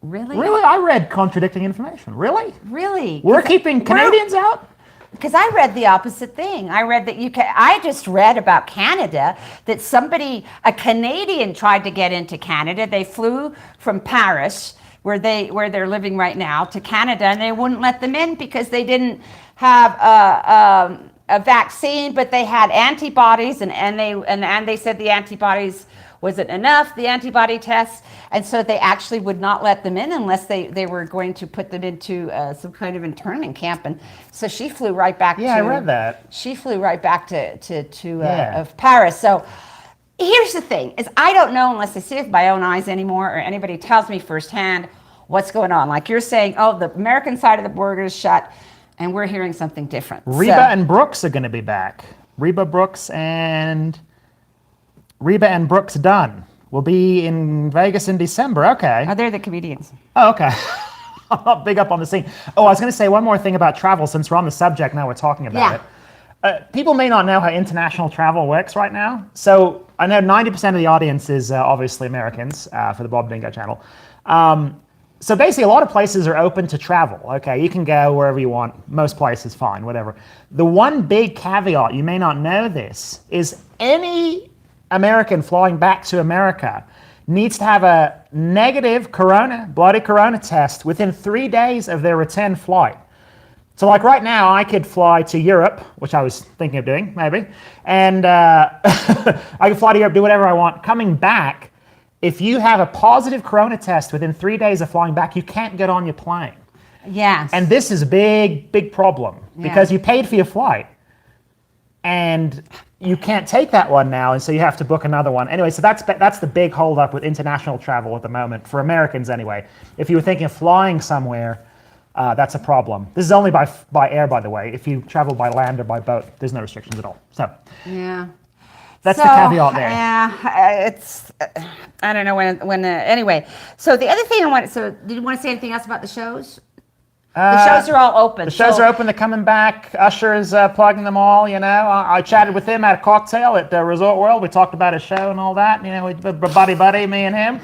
Really? Really? I read contradicting information. Really? Really? We're keeping Canadians out? Because I read the opposite thing. I read that I just read about Canada, that a Canadian tried to get into Canada. They flew from Paris, where they're living right now, to Canada, and they wouldn't let them in because they didn't have a vaccine, but they had antibodies, and they said the antibodies wasn't enough, the antibody tests, and so they actually would not let them in unless they were going to put them into some kind of internment camp. And so she flew right back. I read that. She flew right back to Paris. So here's the thing: is I don't know unless I see it with my own eyes anymore, or anybody tells me firsthand what's going on. Like you're saying, oh, the American side of the border is shut, and we're hearing something different. Reba and Brooks are going to be back. Reba and Brooks Dunn will be in Vegas in December. Okay. Oh, they're the comedians. Oh, okay. I'm not big up on the scene. Oh, I was going to say one more thing about travel since we're on the subject now we're talking about it. People may not know how international travel works right now. So I know 90% of the audience is obviously Americans for the Bob Dingo channel. So basically a lot of places are open to travel. Okay, you can go wherever you want. Most places, fine, whatever. The one big caveat, you may not know this, is any American flying back to America needs to have a negative bloody corona test within 3 days of their return flight. So like right now, I could fly to Europe, which I was thinking of doing, maybe, and I could fly to Europe, do whatever I want. Coming back, if you have a positive corona test within 3 days of flying back, you can't get on your plane. Yes. And this is a big, big problem because you paid for your flight. And you can't take that one now, and so you have to book another one. Anyway, so that's the big holdup with international travel at the moment, for Americans anyway. If you were thinking of flying somewhere, that's a problem. This is only by air, by the way. If you travel by land or by boat, there's no restrictions at all. So that's the caveat there. Yeah, it's I don't know when. Anyway, so the other thing I wanted. So did you want to say anything else about the shows? The shows are all open. The shows are open. They're coming back. Usher is plugging them all. You know, I chatted with him at a cocktail at Resort World. We talked about his show and all that. You know, buddy, me and him.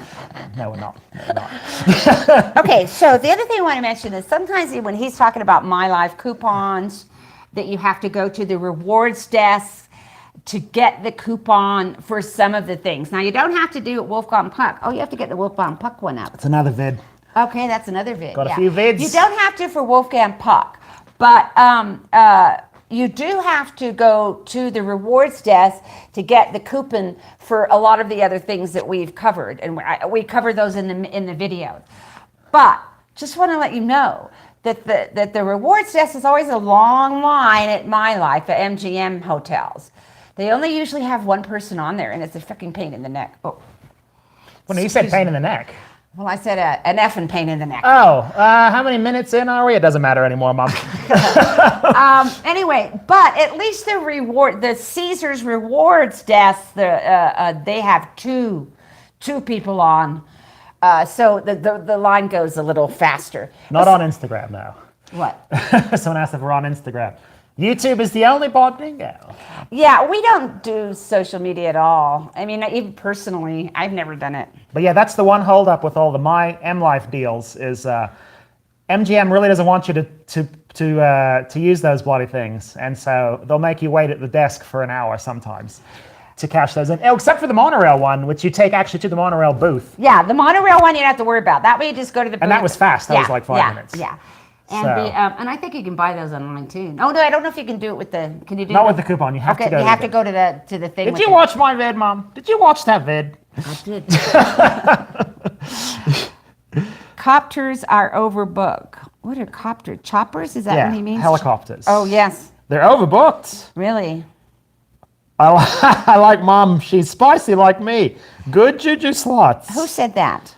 No, we're not. Okay, so the other thing I want to mention is sometimes when he's talking about My Life coupons, that you have to go to the rewards desk to get the coupon for some of the things. Now, you don't have to do it Wolfgang Puck. Oh, you have to get the Wolfgang Puck one up. It's another vid. Okay, that's another vid. Got a few vids. You don't have to for Wolfgang Puck, but you do have to go to the rewards desk to get the coupon for a lot of the other things that we've covered, and we cover those in the video. But just want to let you know that the rewards desk is always a long line at My Life at MGM hotels. They only usually have one person on there, and it's a freaking pain in the neck. Oh, when you said pain in the neck. Well, I said an effing pain in the neck. Oh, how many minutes in are we? It doesn't matter anymore, Mom. Anyway, but at least the Caesars rewards desk, they have two people on. So the line goes a little faster. Not on Instagram, though. What? Someone asked if we're on Instagram. YouTube is the only bot bingo. Yeah, we don't do social media at all. I mean, even personally, I've never done it. But yeah, that's the one holdup with all the My M Life deals is MGM really doesn't want you to use those bloody things, and so they'll make you wait at the desk for an hour sometimes to cash those in. Oh, except for the monorail one, which you take actually to the monorail booth. Yeah, the monorail one you don't have to worry about. That way you just go to the booth. And that was fast. That was like 5 minutes. Yeah. And So- and I think you can buy those online too. Oh no, I don't know if you can do it with the. Can you do? Not it with the coupon. You have to go. You have to go to the thing. Did with you watch my vid, Mom? Did you watch that vid? I did. Copters are overbooked. What are copter choppers? Is that Yeah, what he means? helicopters. Oh yes, They're overbooked. really. I like Mom. She's spicy like me. Good juju slots. Who said that?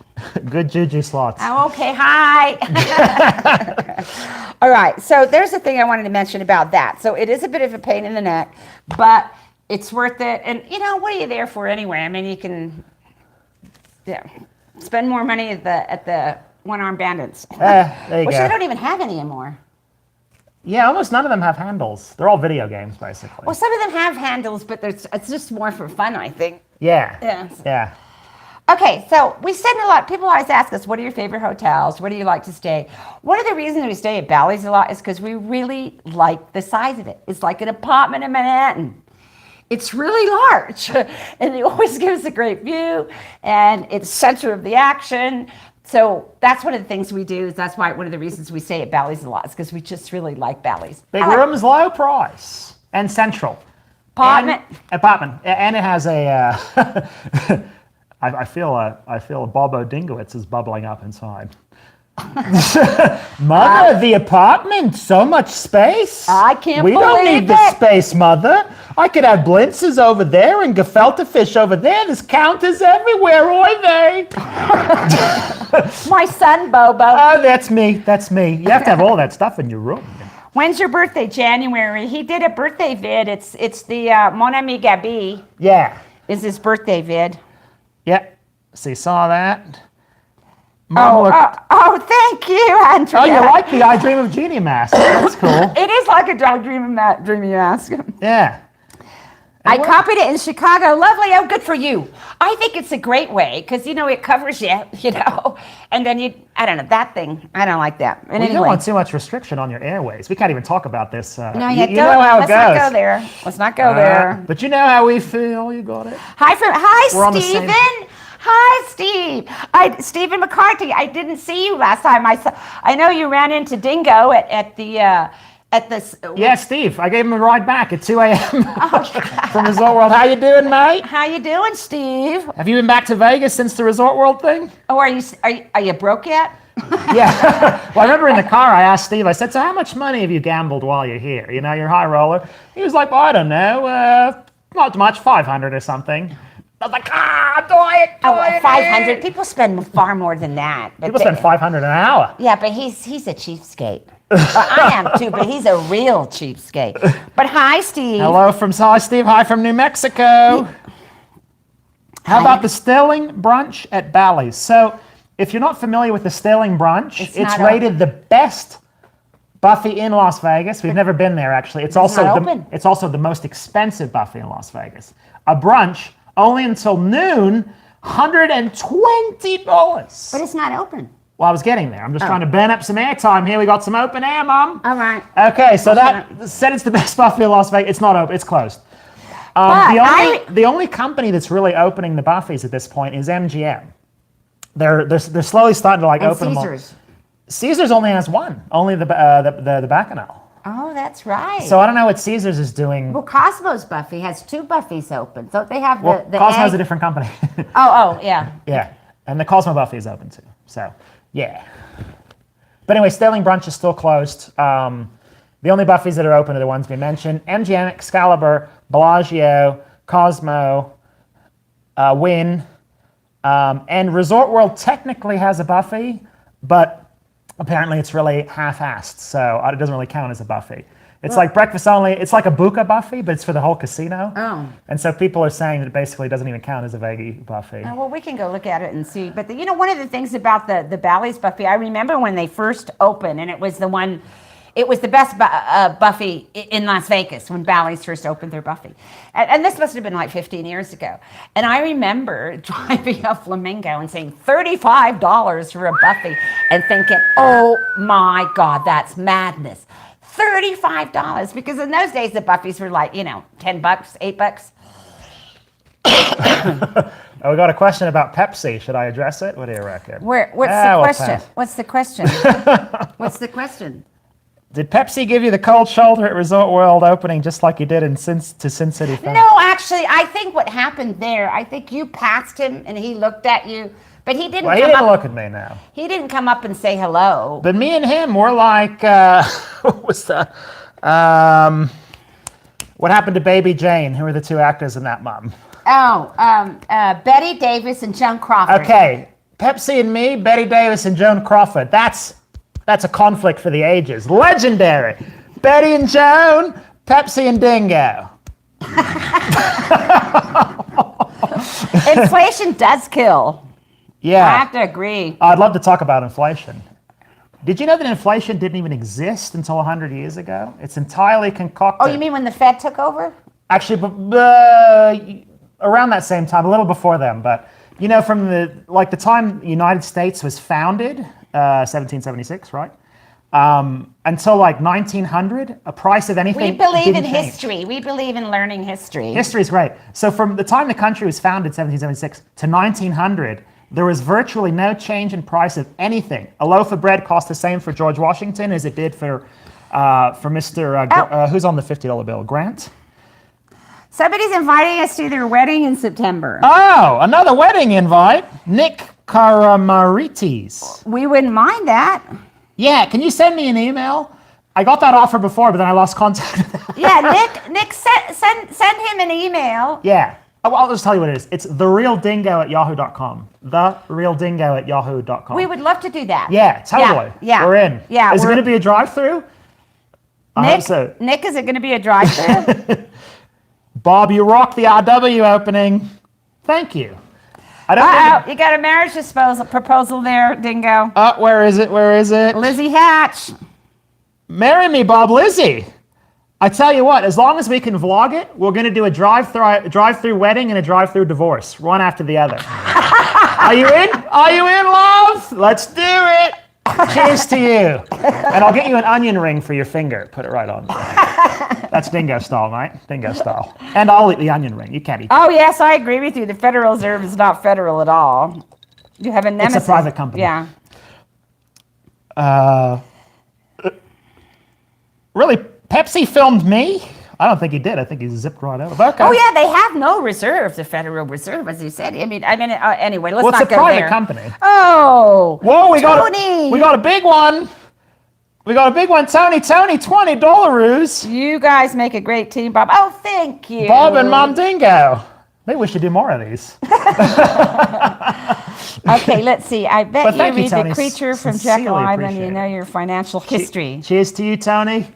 Good juju slots. Oh, okay. Hi. All right. So there's the thing I wanted to mention about that. So it is a bit of a pain in the neck, but it's worth it. And what are you there for anyway? I mean, you can, spend more money at the one-armed bandits, There you which go. they don't even have anymore. Yeah, almost none of them have handles. They're all video games, basically. Well, some of them have handles, but it's just more for fun, I think. Yeah. Yeah. Yeah. Okay, so we spend a lot. People always ask us, what are your favorite hotels? Where do you like to stay? One of the reasons we stay at Bally's a lot is because we really like the size of it. It's like an apartment in Manhattan. It's really large, and it always gives a great view, and it's center of the action. So that's one of the things we do. That's why one of the reasons we stay at Bally's a lot is because we just really like Bally's. Big rooms, low price, and central. Apartment. And it has a. I feel a Bobo Dingowitz is bubbling up inside. Mother, the apartment, so much space. I can't We don't believe need the it. space, Mother. I could have blintzes over there and gefilte fish over there. There's counters everywhere, oy vey. My son, Bobo. Oh, that's me. That's me. You have to have all that stuff in your room. When's your birthday? January. He did a birthday vid. It's the Mon Ami Gabi Yeah. is his birthday vid. Yeah. So you saw that? Mom looked- Thank you, Andrea. Oh, you like the I Dream of Genie mask. That's cool. It is like a dog dreaming mask. Yeah. I copied it in Chicago. Lovely. Oh, good for you. I think it's a great way because, it covers you, and then I don't know, that thing. I don't like that. And Well, you anyway. don't want too much restriction on your airways. We can't even talk about this. No, you you know how it Let's goes. not go there. Let's not go there. But you know how we feel. You got it. We're on Hi, the same- Stephen. Hi, Steve. Stephen McCarthy. I didn't see you last time. I know you ran into Dingo at the. Yeah, Steve. I gave him a ride back at 2 a.m. from Resort World. How you doing, mate? How you doing, Steve? Have you been back to Vegas since the Resort World thing? Oh, are you broke yet? Yeah. Well, I remember in the car, I asked Steve, I said, so how much money have you gambled while you're here? You're a high roller. He was like, well, I don't know, not much, 500 or something. I was like, do it. 500. People spend far more than that. But People spend 500 an hour. Yeah, but he's a cheapskate. Well, I am too, but he's a real cheapskate. But hi, Steve. Hello from Steve. Hi from New Mexico. How about the Sterling Brunch at Bally's? So, if you're not familiar with the Sterling Brunch, it's not rated the best buffet in Las Vegas. We've never been there, actually. It's also not open. It's also the most expensive buffet in Las Vegas. A brunch only until noon, $120. But it's not open. Well, I was getting there. I'm just trying to burn up some airtime here. We got some open air, Mom. All right. Okay, so that said it's the best buffet in Las Vegas. It's not open. It's closed. The only company that's really opening the buffets at this point is MGM. They're slowly starting to open them all. Caesars. Caesars only has one. Only the Bacchanal. Oh, that's right. So I don't know what Caesars is doing. Well, Cosmo's buffet has 2 buffets open. So they have Well, the Cosmo's egg. a different company. Oh, yeah. Yeah, and the Cosmo buffet is open too. So yeah. But anyway, Sterling Brunch is still closed. The only buffets that are open are the ones we mentioned: MGM, Excalibur, Bellagio, Cosmo, Wynn, and Resort World technically has a buffet, but apparently it's really half-assed, so it doesn't really count as a buffet. It's like breakfast only. It's like a buca buffet, but it's for the whole casino. Oh. And so people are saying that it basically doesn't even count as a veggie buffet. Well, we can go look at it and see. But one of the things about the Bally's buffet, I remember when they first opened, and it was the best buffet in Las Vegas when Bally's first opened their buffet. And this must have been like 15 years ago. And I remember driving a Flamingo and saying $35 for a buffet and thinking, oh my God, that's madness. $35, because in those days the buffets were like, $10, $8. Oh, we got a question about Pepsi. Should I address it? What do you reckon? What's the question? What's the question? What's the question? Did Pepsi give you the cold shoulder at Resort World opening just like you did to Sin City Fun? No, actually, I think what happened there, I think you passed him and he looked at you, but he didn't Well, he didn't look at me now. He didn't come up and say hello. But me and him were like, what was the, what happened to Baby Jane? Who were the two actors in that, Mom? Oh, Betty Davis and Joan Crawford. Okay, Pepsi and me, Betty Davis and Joan Crawford. That's a conflict for the ages. Legendary. Betty and Joan, Pepsi and Dingo. Inflation does kill. Yeah. I have to agree. I'd love to talk about inflation. Did you know that inflation didn't even exist until 100 years ago? It's entirely concocted. Oh, you mean when the Fed took over? Actually, around that same time, a little before them. But, from the time the United States was founded, 1776, right? Until like 1900, a price of anything. We believe in didn't change. history. We believe in learning history. History is great. So from the time the country was founded, 1776, to 1900, there was virtually no change in price of anything. A loaf of bread cost the same for George Washington as it did for Mr. Who's on the $50 bill? Grant? Somebody's inviting us to their wedding in September. Oh, another wedding invite. Nick Karamarites. We wouldn't mind that. Yeah, can you send me an email? I got that offer before, but then I lost contact with that. Yeah, Nick, send him an email. Yeah. I'll just tell you what it is. It's therealdingo@yahoo.com. Therealdingo@yahoo.com. We would love to do that. Yeah, totally. Yeah. We're in. Yeah. Is it going to be a drive-through? I hope so. Nick, is it going to be a drive-through? Bob, you rock the RW opening. Thank you. You got a marriage proposal there, Dingo. Where is it? Lizzie Hatch. Marry me, Bob Lizzie. I tell you what, as long as we can vlog it, we're going to do a drive-through wedding and a drive-through divorce, one after the other. Are you in? Are you in, love? Let's do it. Cheers to you. And I'll get you an onion ring for your finger. Put it right on. That's Dingo style, mate. Dingo style. And I'll eat the onion ring. You can't eat. Oh, yes, I agree with you. The Federal Reserve is not federal at all. You have a nemesis. It's a private company. Yeah. Really, Pepsi filmed me? I don't think he did. I think he zipped right over. Okay. Oh, yeah, they have no reserve, the Federal Reserve, as you said. Anyway, let's not go there. It's a private company. Oh, whoa, we Tony. got a big one. We got a big one. Tony, $20. You guys make a great team, Bob. Oh, thank you. Bob and Mom Dingo. Maybe we should do more of these. Okay, let's see. I bet you read Tony. The Creature from Sincerely Jekyll Island. appreciate You know your financial history. Cheers to you, Tony.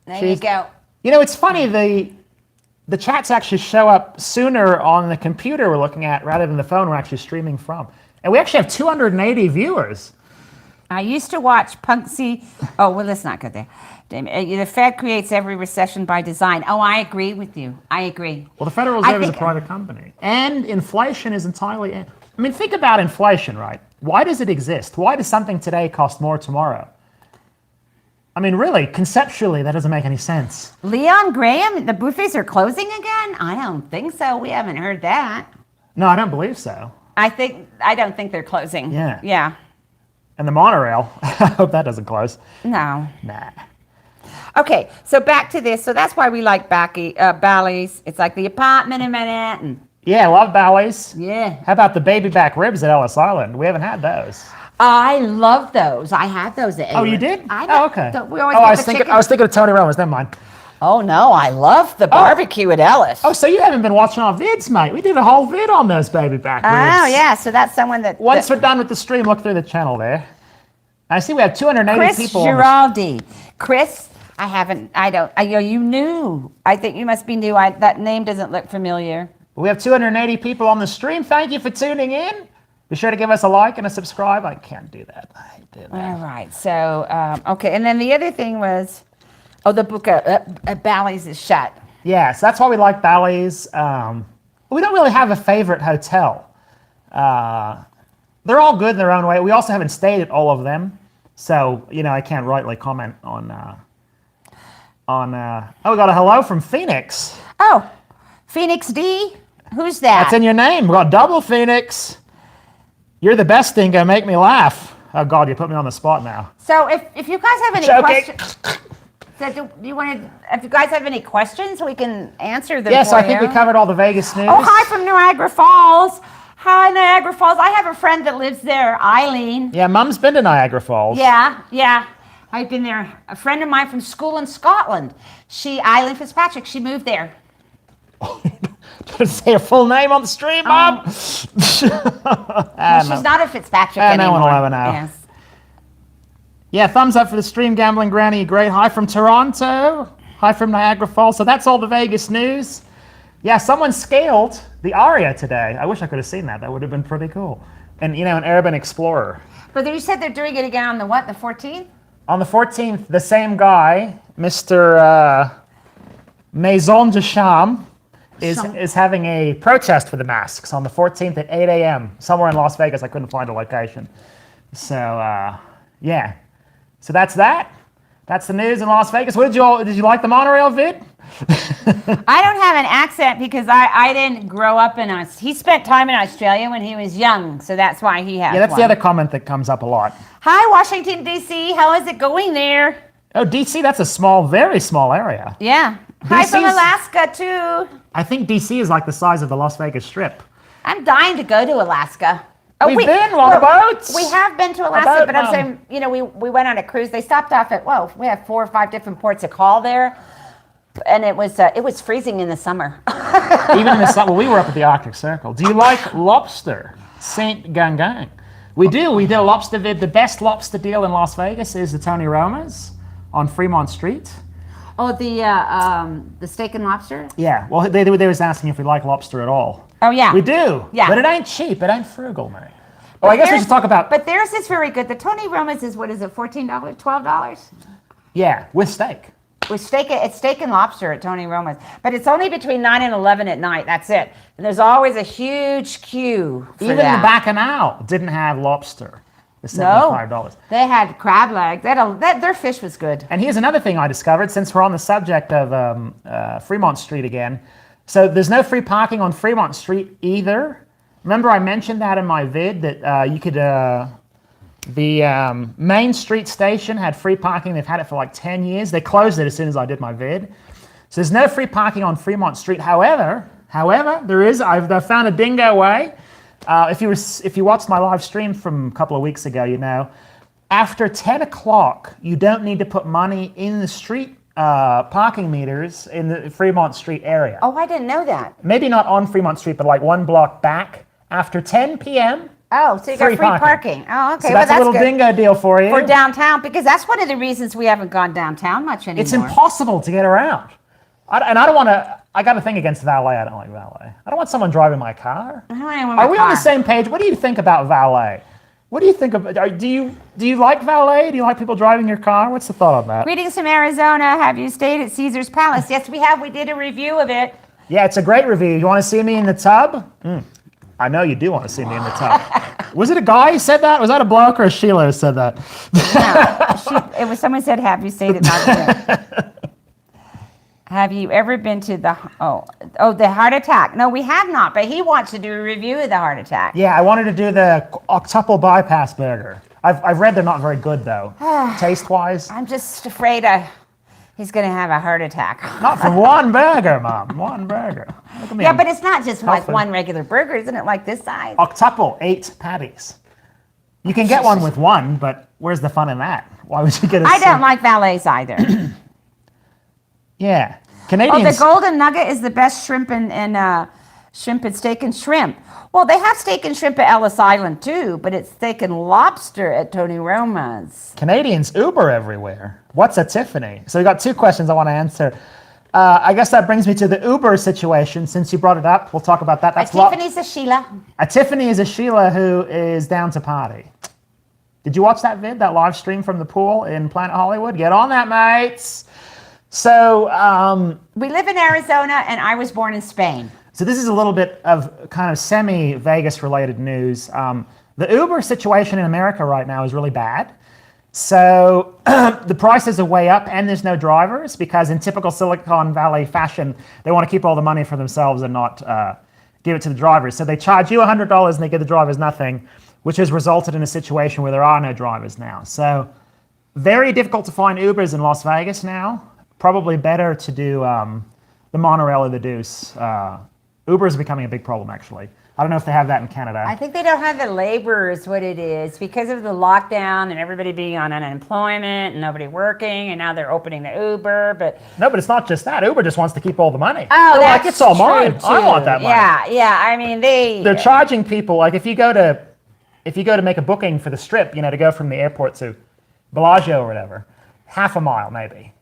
There you go. It's funny, the chats actually show up sooner on the computer we're looking at rather than the phone we're actually streaming from. And we actually have 280 viewers. I used to watch Punksy. Oh, well, let's not go there. The Fed creates every recession by design. Oh, I agree with you. I agree. Well, the Federal Reserve is a private company. And inflation is entirely... think about inflation, right? Why does it exist? Why does something today cost more tomorrow? Really, conceptually, that doesn't make any sense. Leon Graham, the buffets are closing again? I don't think so. We haven't heard that. No, I don't believe so. I don't think they're closing. Yeah. Yeah. And the monorail, I hope that doesn't close. No. Nah. Okay, so back to this. So that's why we like Bally's. It's like the apartment in Manhattan. Yeah, I love Bally's. Yeah. How about the baby back ribs at Ellis Island? We haven't had those. I love those. I had those at Oh, you did? Okay. We always I was thinking of Tony Roma's. Never mind. Oh, no, I love the barbecue at Ellis. Oh, so you haven't been watching our vids, mate. We did a whole vid on those baby back ribs. Oh, yeah, so that's someone that... Once we're done with the stream, look through the channel there. I see we have 280 Chris people. Giraldi. Chris, I haven't. I don't. You knew. I think you must be new. That name doesn't look familiar. We have 280 people on the stream. Thank you for tuning in. Be sure to give us a like and a subscribe. I can't do that. I did that. All right. So, okay. And then the other thing was, the book Bally's is shut. Yes, that's why we like Bally's. We don't really have a favorite hotel. They're all good in their own way. We also haven't stayed at all of them. So, I can't rightly comment on we got a hello from Phoenix. Oh, Phoenix D? Who's that? That's in your name. We got double Phoenix. You're the best thing, gonna make me laugh. Oh God, you put me on the spot now. So if you guys have any questions, so if you guys have any questions, we can answer them. Yes, I think we covered all the Vegas news. Oh, hi from Niagara Falls. Hi, Niagara Falls. I have a friend that lives there, Eileen. Yeah, Mum's been to Niagara Falls. Yeah. I've been there. A friend of mine from school in Scotland. Eileen Fitzpatrick, she moved there. Say her full name on the stream, Mom. She's not a Fitzpatrick anymore. No one will ever know. Yes. Yeah, thumbs up for the stream, Gambling Granny. Great. Hi from Toronto. Hi from Niagara Falls. So that's all the Vegas news. Yeah, someone scaled the Aria today. I wish I could have seen that. That would have been pretty cool. And, an Urban Explorer. But you said they're doing it again on the what, the 14th? On the 14th, the same guy, Mr. Maison de Charme, is having a protest for the masks on the 14th at 8 a.m. somewhere in Las Vegas. I couldn't find a location. So, yeah. So that's that. That's the news in Las Vegas. Did you like the monorail vid? I don't have an accent because I didn't grow up in us. He spent time in Australia when he was young, so that's why he has. Yeah, that's the other comment that comes up a lot. Hi, Washington, D.C. How is it going there? Oh, D.C., that's a small, very small area. Yeah. Hi from Alaska, too. I think D.C. is like the size of the Las Vegas Strip. I'm dying to go to Alaska. Oh, we've been on boats. We have been to Alaska, but I'm saying, we went on a cruise. They stopped off at, we have 4 or 5 different ports of call there. And it was freezing in the summer. Even in the summer, we were up at the Arctic Circle. Do you like lobster? Saint Gangang. We do. We did a lobster vid. The best lobster deal in Las Vegas is the Tony Roma's on Fremont Street. Oh, the steak and lobster? Yeah. Well, they was asking if we like lobster at all. Oh, yeah. We do. Yeah. But it ain't cheap. It ain't frugal, mate. Oh, I guess we should talk about... But theirs is very good. The Tony Roma's is, what is it, $14, $12? Yeah, with steak. With steak, it's steak and lobster at Tony Roma's. But it's only between 9 and 11 at night. That's it. And there's always a huge queue for Even that. the Bacchanal didn't have lobster. It's $75. No, they had crab legs. Their fish was good. And here's another thing I discovered, since we're on the subject of Fremont Street again. So there's no free parking on Fremont Street either. Remember I mentioned that in my vid, that you could... The Main Street station had free parking. They've had it for like 10 years. They closed it as soon as I did my vid. So there's no free parking on Fremont Street. However, there is. I've found a dingo way. If you watched my live stream from a couple of weeks ago, after 10 o'clock, you don't need to put money in the street parking meters in the Fremont Street area. Oh, I didn't know that. Maybe not on Fremont Street, but like one block back. After 10 p.m., oh, so you got free parking. Oh, okay. So that's a little dingo deal for you. For downtown, because that's one of the reasons we haven't gone downtown much anymore. It's impossible to get around. I don't want to... I got a thing against valet. I don't like valet. I don't want someone driving my car. I don't want anyone in my Are we car. on the same page? What do you think about valet? What do you think of... Do you like valet? Do you like people driving your car? What's the thought on that? Greetings from Arizona. Have you stayed at Caesar's Palace? Yes, we have. We did a review of it. Yeah, it's a great review. You want to see me in the tub? I know you do want to see me in the tub. Was it a guy who said that? Was that a bloke or a Sheila who said that? No, it was someone said, have you stayed at Knoxville? Have you ever been to the heart attack? No, we have not, but he wants to do a review of the heart attack. Yeah, I wanted to do the octuple bypass burger. I've read they're not very good, though, taste-wise. I'm just afraid he's going to have a heart attack. Not for one burger, Mom. One burger. Look at me. Yeah, but it's not just like one regular burger. Isn't it like this size? Octuple, 8 patties. You can get one with one, but where's the fun in that? Why would you get a... I don't like valets either. Yeah. Canadians... Oh, the golden nugget is the best shrimp and Shrimp and steak and shrimp. Well, they have steak and shrimp at Ellis Island too, but it's steak and lobster at Tony Roma's. Canadians Uber everywhere. What's a Tiffany? So we got 2 questions I want to answer. I guess that brings me to the Uber situation. Since you brought it up, we'll talk about that. Tiffany's a Sheila. A Tiffany is a Sheila who is down to party. Did you watch that vid, that live stream from the pool in Planet Hollywood? Get on that, mates. So we live in Arizona, and I was born in Spain. So this is a little bit of kind of semi-Vegas related news. The Uber situation in America right now is really bad. So the prices are way up and there's no drivers because in typical Silicon Valley fashion, they want to keep all the money for themselves and not give it to the drivers. So they charge you $100 and they give the drivers nothing, which has resulted in a situation where there are no drivers now. So very difficult to find Ubers in Las Vegas now. Probably better to do the monorail or the Deuce. Uber is becoming a big problem, actually. I don't know if they have that in Canada. I think they don't have the labor is what it is because of the lockdown and everybody being on unemployment and nobody working, and now they're opening the Uber. But no, but it's not just that. Uber just wants to keep all the money. Oh, that's like, it's all mine. Too. I want that money. Yeah. I mean, they're charging people. Like if you go to make a booking for the Strip, to go from the airport to Bellagio or whatever, half a mile maybe,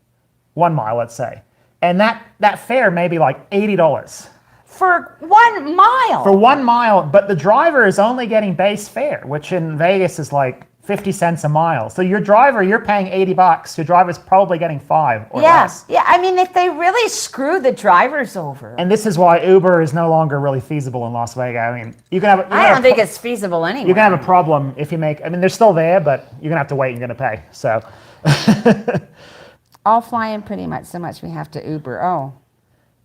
1 mile, let's say, and that fare may be like $80. For 1 mile. For 1 mile, but the driver is only getting base fare, which in Vegas is like 50 cents a mile. So your driver, you're paying $80. Your driver's probably getting 5 or less. Yeah, I mean, if they really screw the drivers over. And this is why Uber is no longer really feasible in Las Vegas. I mean, I don't think it's feasible anyway. You're going to have a problem if you they're still there, but you're going to have to wait and you're going to pay. So. I'll fly in pretty much so much we have to Uber. Oh.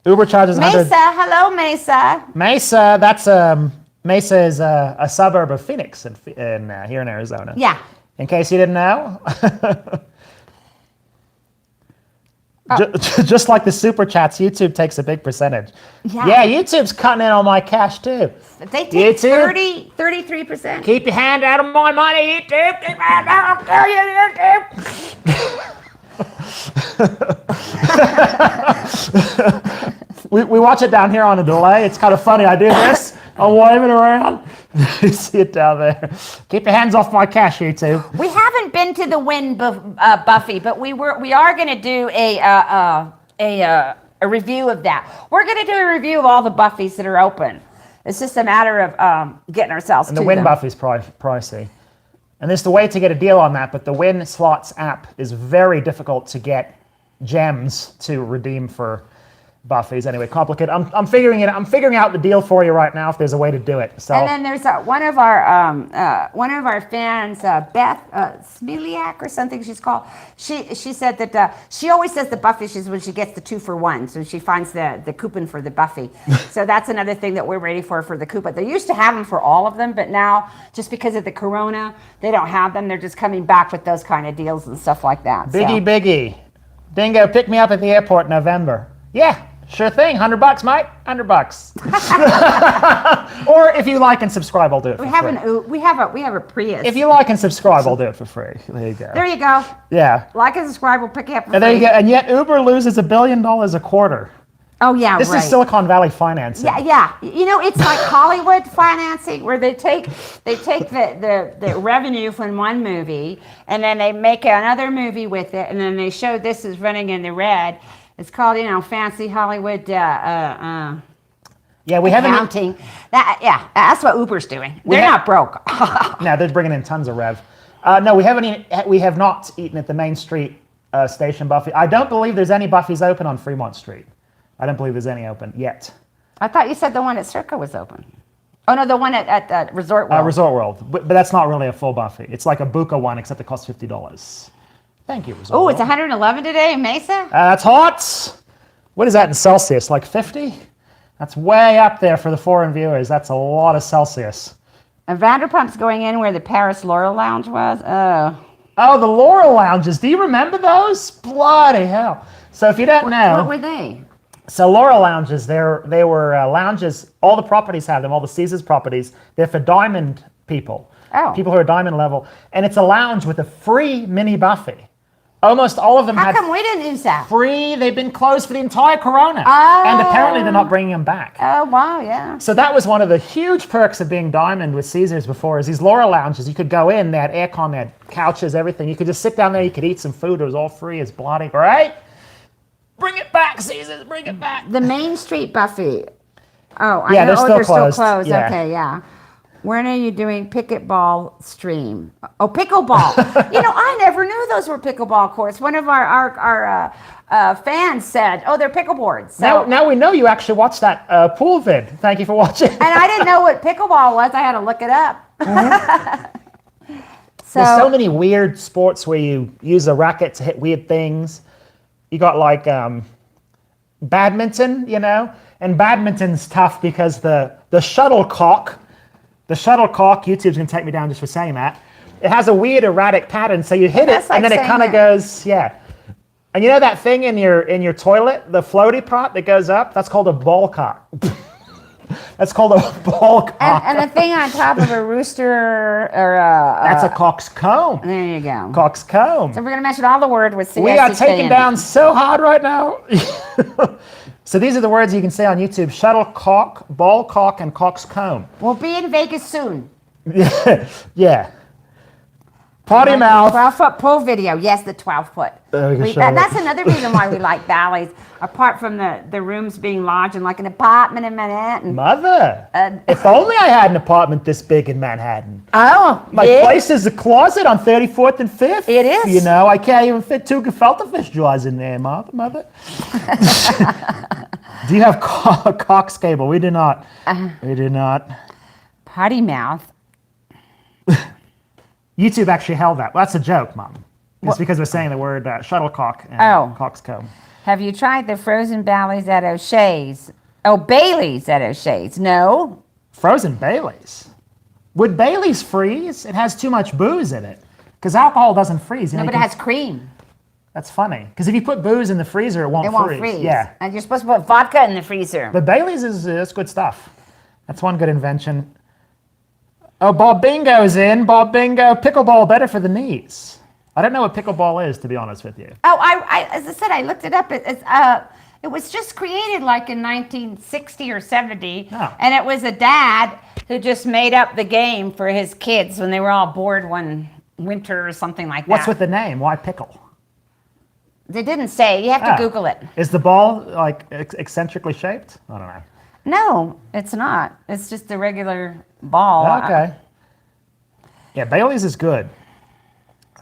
Uber charges Mesa, hello Mesa. Mesa is a suburb of Phoenix here in Arizona. Yeah. In case you didn't know. Just like the super chats, YouTube takes a big percentage. Yeah, YouTube's cutting in on my cash too. They take 33%. Keep your hand out of my money, YouTube. Keep your hand out, I'll kill you, YouTube. we watch it down here on a delay. It's kind of funny. I do this. I'm waving around. You see it down there. Keep your hands off my cash, YouTube. We haven't been to the Wynn Buffy, but we are going to do a review of that. We're going to do a review of all the Buffys that are open. It's just a matter of getting ourselves. And the Wynn Buffy's pricey. And there's the way to get a deal on that, but the Wynn Slots app is very difficult to get gems to redeem for Buffy's. Anyway, complicated. I'm figuring out the deal for you right now if there's a way to do it. So. And then there's one of our fans, Beth Smiliak or something she's called. She said that she always says the Buffy is when she gets the 2-for-1, so she finds the coupon for the Buffy. So that's another thing that we're ready for the coupon. They used to have them for all of them, but now just because of the corona, they don't have them. They're just coming back with those kind of deals and stuff like that. Biggie. Dingo, pick me up at the airport in November. Yeah. Sure thing, $100, mate. $100. Or if you like and subscribe, I'll do it for free. We have a Prius. If you like and subscribe, I'll do it for free. There you go. There you go. Yeah. Like and subscribe, we'll pick you up for free. And there you go. And yet Uber loses $1 billion a quarter. Oh yeah, this is Silicon Valley financing. Yeah. It's like Hollywood financing, where they take the revenue from one movie and then they make another movie with it, and then they show this is running in the red. It's called, fancy Hollywood we haven't accounting. That's what Uber's doing. They're not broke. No, they're bringing in tons of rev. No, we have not eaten at the Main Street station Buffy. I don't believe there's any Buffys open on Fremont Street. I don't believe there's any open yet. I thought you said the one at Circa was open. Oh no, the one at Resort World. Resort World, but that's not really a full Buffy. It's like a Buka one, except it costs $50. Thank you, Resort World. It's 111 today in Mesa? That's hot. What is that in Celsius, like 50? That's way up there for the foreign viewers. That's a lot of Celsius. And Vanderpump's going in where the Paris Laurel Lounge was? Oh, the Laurel Lounges. Do you remember those? Bloody hell. So if you don't know. What were they? So Laurel Lounges, they were lounges. All the properties have them, all the Caesars properties. They're for diamond people. Oh. People who are diamond level. And it's a lounge with a free mini Buffy. Almost all of them How had come we didn't use that? free. They've been closed for the entire Corona. Oh. And apparently they're not bringing them back. Oh, wow, yeah. So that was one of the huge perks of being Diamond with Caesars before, is these Laura lounges. You could go in, they had aircon, they had couches, everything. You could just sit down there, you could eat some food. It was all free. It's bloody great. Bring it back, Caesars, bring it back. The Main Street Buffet. Oh, I Yeah, know. they're still closed. Yeah. Okay, yeah. When are you doing pickleball stream? Oh, pickleball. I never knew those were pickleball courts. One of our fans said, "Oh, they're pickleboards." So, Now we know you actually watched that pool vid. Thank you for watching. and I didn't know what pickleball was. I had to look it up. There's so many weird sports where you use a racket to hit weird things. You got like badminton, and badminton's tough because the shuttlecock, YouTube's gonna take me down just for saying that. It has a weird erratic pattern, so you hit it, and then it kind of goes, yeah. And you know that thing in your toilet, the floaty part that goes up? That's called a ball cock. That's called a ball cock. And a thing on top of a rooster or that's a coxcomb. There you go. Coxcomb. So we're gonna mention all the word with C. We are taken down so hard right now. So these are the words you can say on YouTube: shuttlecock, ball cock, and coxcomb. We'll be in Vegas soon. Yeah. Potty mouth. 12-foot pool video. Yes, the 12-foot. That's another reason why we like Bally's. Apart from the rooms being large and like an apartment in Manhattan. Mother, if only I had an apartment this big in Manhattan. Oh, My place is a closet on 34th and 5th. It is. I can't even fit 2 gefilte fish drawers in there, mother. Do you have Cox cable? We do not. We do not. Potty mouth. YouTube actually held that. Well, that's a joke, Mom. It's because we're saying the word shuttlecock and coxcomb. Have you tried the frozen Bally's at O'Shea's? Oh, Bailey's at O'Shea's. No. Frozen Baileys? Would Baileys freeze? It has too much booze in it. Because alcohol doesn't freeze. No, but it has cream. That's funny. Because if you put booze in the freezer, it won't freeze. Yeah. And you're supposed to put vodka in the freezer. But Baileys is good stuff. That's one good invention. Oh, Bob Bingo's in. Bob Bingo, pickleball better for the knees. I don't know what pickleball is, to be honest with you. Oh, I as I said, I looked it up. It was just created like in 1960 or 70. Oh. And it was a dad who just made up the game for his kids when they were all bored one winter or something like that. What's with the name? Why pickle? They didn't say. You have to Google it. Is the ball like eccentrically shaped? I don't know. No, it's not. It's just a regular ball. Okay. Yeah, Bailey's is good.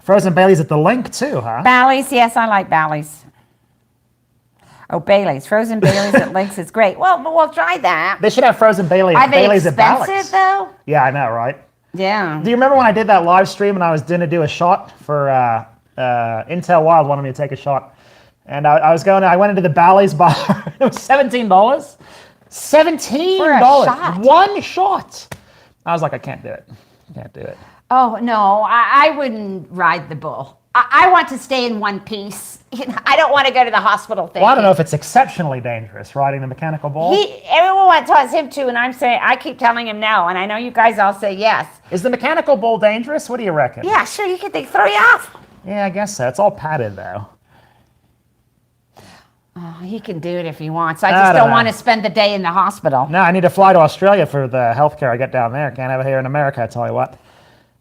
Frozen Bailey's at the Link too, huh? Bally's, yes, I like Bally's. Oh, Bailey's. Frozen Bailey's at Link's is great. Well, we'll try that. They should have Frozen Bailey's Are they at Bally's. expensive, though? Yeah, I know, right? Yeah. Do you remember when I did that live stream and I was going to do a shot for Intel Wild wanted me to take a shot, and I went into the Bally's bar. It was $17. $17 one shot. I was like, I can't do it. Can't do it. Oh no, I wouldn't ride the bull. I want to stay in one piece. I don't want to go to the hospital thing. Well, I don't know if it's exceptionally dangerous riding the mechanical bull. Everyone tells him to, and I keep telling him no, and I know you guys all say yes. Is the mechanical bull dangerous? What do you reckon? Yeah, sure. They throw you off. Yeah, I guess so. It's all padded though. Oh, he can do it if he wants. I just don't want to spend the day in the hospital. No, I need to fly to Australia for the healthcare I get down there. Can't have it here in America, I tell you what.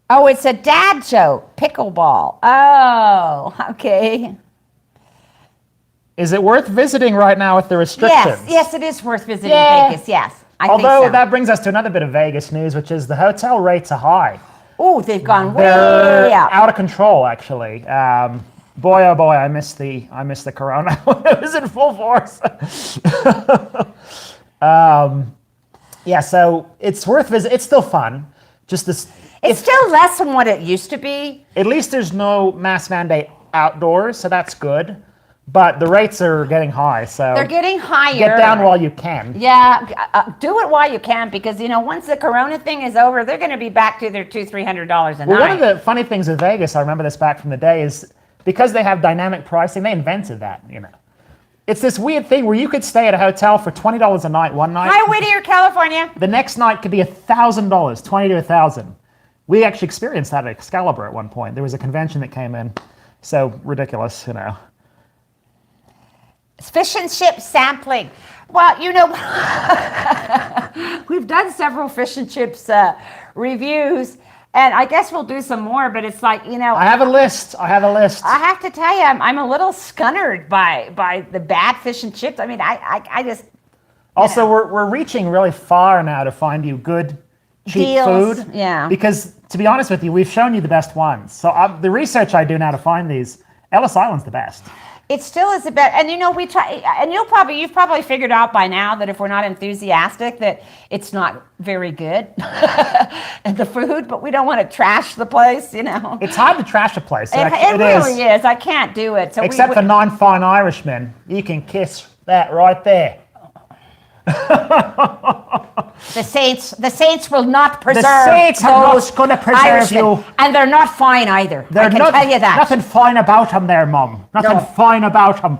Oh, it's a dad joke. Pickleball. Oh, okay. Is it worth visiting right now with the restrictions? Yes, it is worth visiting Vegas, yes. I think so. That brings us to another bit of Vegas news, which is the hotel rates are high. Oh, they've gone They're way up. out of control, actually. Boy, oh boy, I miss the Corona when it was in full force. Yeah, so it's worth visit. It's still fun. Just this. It's still less than what it used to be. At least there's no mask mandate outdoors, so that's good. But the rates are getting high, so they're getting higher. Get down while you can. Yeah, do it while you can, because once the Corona thing is over, they're going to be back to their $200-300 a night. Well, one of the funny things with Vegas, I remember this back from the day, is because they have dynamic pricing, they invented that. It's this weird thing where you could stay at a hotel for $20 a night one night. Hi, Whittier, California. The next night could be $1,000, $20 to $1,000. We actually experienced that at Excalibur at one point. There was a convention that came in. So ridiculous, you know. Fish and chip sampling. Well, you know, we've done several fish and chips reviews, and I guess we'll do some more, but it's like, you know. I have a list. I have to tell you, I'm a little scunnered by the bad fish and chips. I mean, I just. Also, we're reaching really far now to find you good, cheap deals, food. Yeah. Because, to be honest with you, we've shown you the best ones. So the research I do now to find these, Ellis Island's the best. It still is the best, and you know we try, and you've probably figured out by now that if we're not enthusiastic, that it's not very good, and the food. But we don't want to trash the place, you know. It's hard to trash a place. It really is. I can't do it. So except for non-fine Irishmen, you can kiss that right there. The saints will not preserve. The saints are those not going to preserve Irishmen. you. And they're not fine either. I can tell you that. Nothing fine about them there, Mum. Nothing fine about them.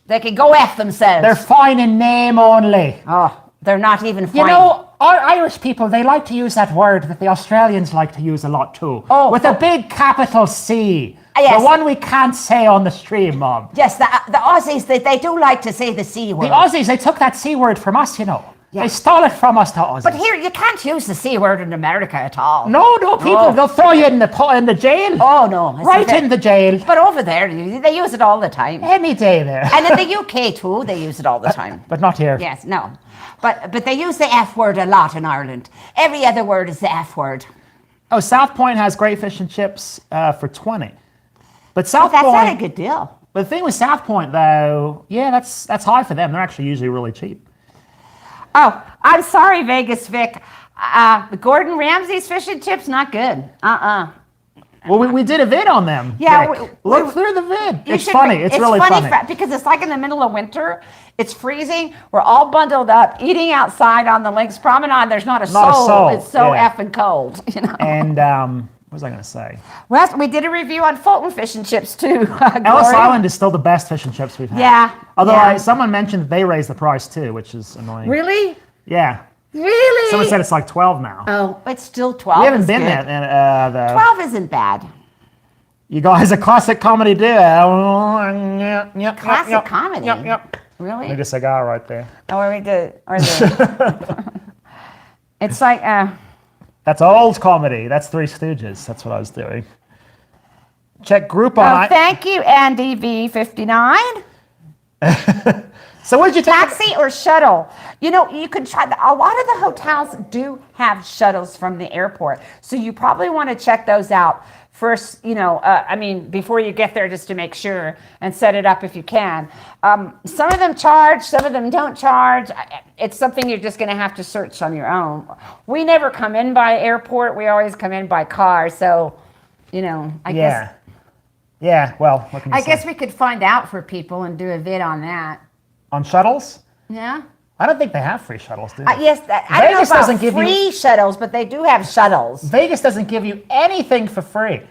They can go F themselves. They're fine in name only. Oh, they're not even fine. You know, our Irish people, they like to use that word that the Australians like to use a lot too. With a big capital C. Yes. The one we can't say on the stream, Mum. Yes, the Aussies, they do like to say the C word. The Aussies, they took that C word from us, you know. Yeah. They stole it from us, the Aussies. But here, you can't use the C word in America at all. No, people, they'll throw you in the jail. Oh, no. Right in the jail. But over there, they use it all the time. Any day there. And in the UK, too, they use it all the time. But not here. Yes, no. But they use the F word a lot in Ireland. Every other word is the F word. Oh, South Point has great fish and chips for 20. But South Point... That's not a good deal. But the thing with South Point, though, yeah, that's high for them. They're actually usually really cheap. Oh, I'm sorry, Vegas Vic. Gordon Ramsay's fish and chips, not good. Well, we did a vid on them. Yeah. Look through the vid. It's funny. It's really funny. Because it's like in the middle of winter. It's freezing. We're all bundled up, eating outside on the Links Promenade. There's not a soul. It's so effing cold, you know. And what was I going to say? Well, we did a review on Fulton fish and chips, too. Ellis Island is still the best fish and chips we've had. Yeah. Although someone mentioned that they raised the price, too, which is annoying. Really? Yeah. Really? Someone said it's like 12 now. Oh, it's still 12. We haven't been there, though. 12 isn't bad. You guys, a classic comedy duo. Classic comedy? Yep. Really? Need a cigar right there. Oh, we did. It's like... That's old comedy. That's Three Stooges. That's what I was doing. Check Groupon. Thank you, Andy V59. So what did you take? Taxi or shuttle? You know, you could try. A lot of the hotels do have shuttles from the airport, so you probably want to check those out first. You know, I mean, before you get there, just to make sure and set it up if you can. Some of them charge, some of them don't charge. It's something you're just going to have to search on your own. We never come in by airport. We always come in by car. So, you know, I guess. Yeah. Well, what can you say? I guess we could find out for people and do a vid on that. On shuttles? Yeah. I don't think they have free shuttles, do they? Yes, I don't know about free shuttles, but they do have shuttles. Vegas doesn't give you anything for free.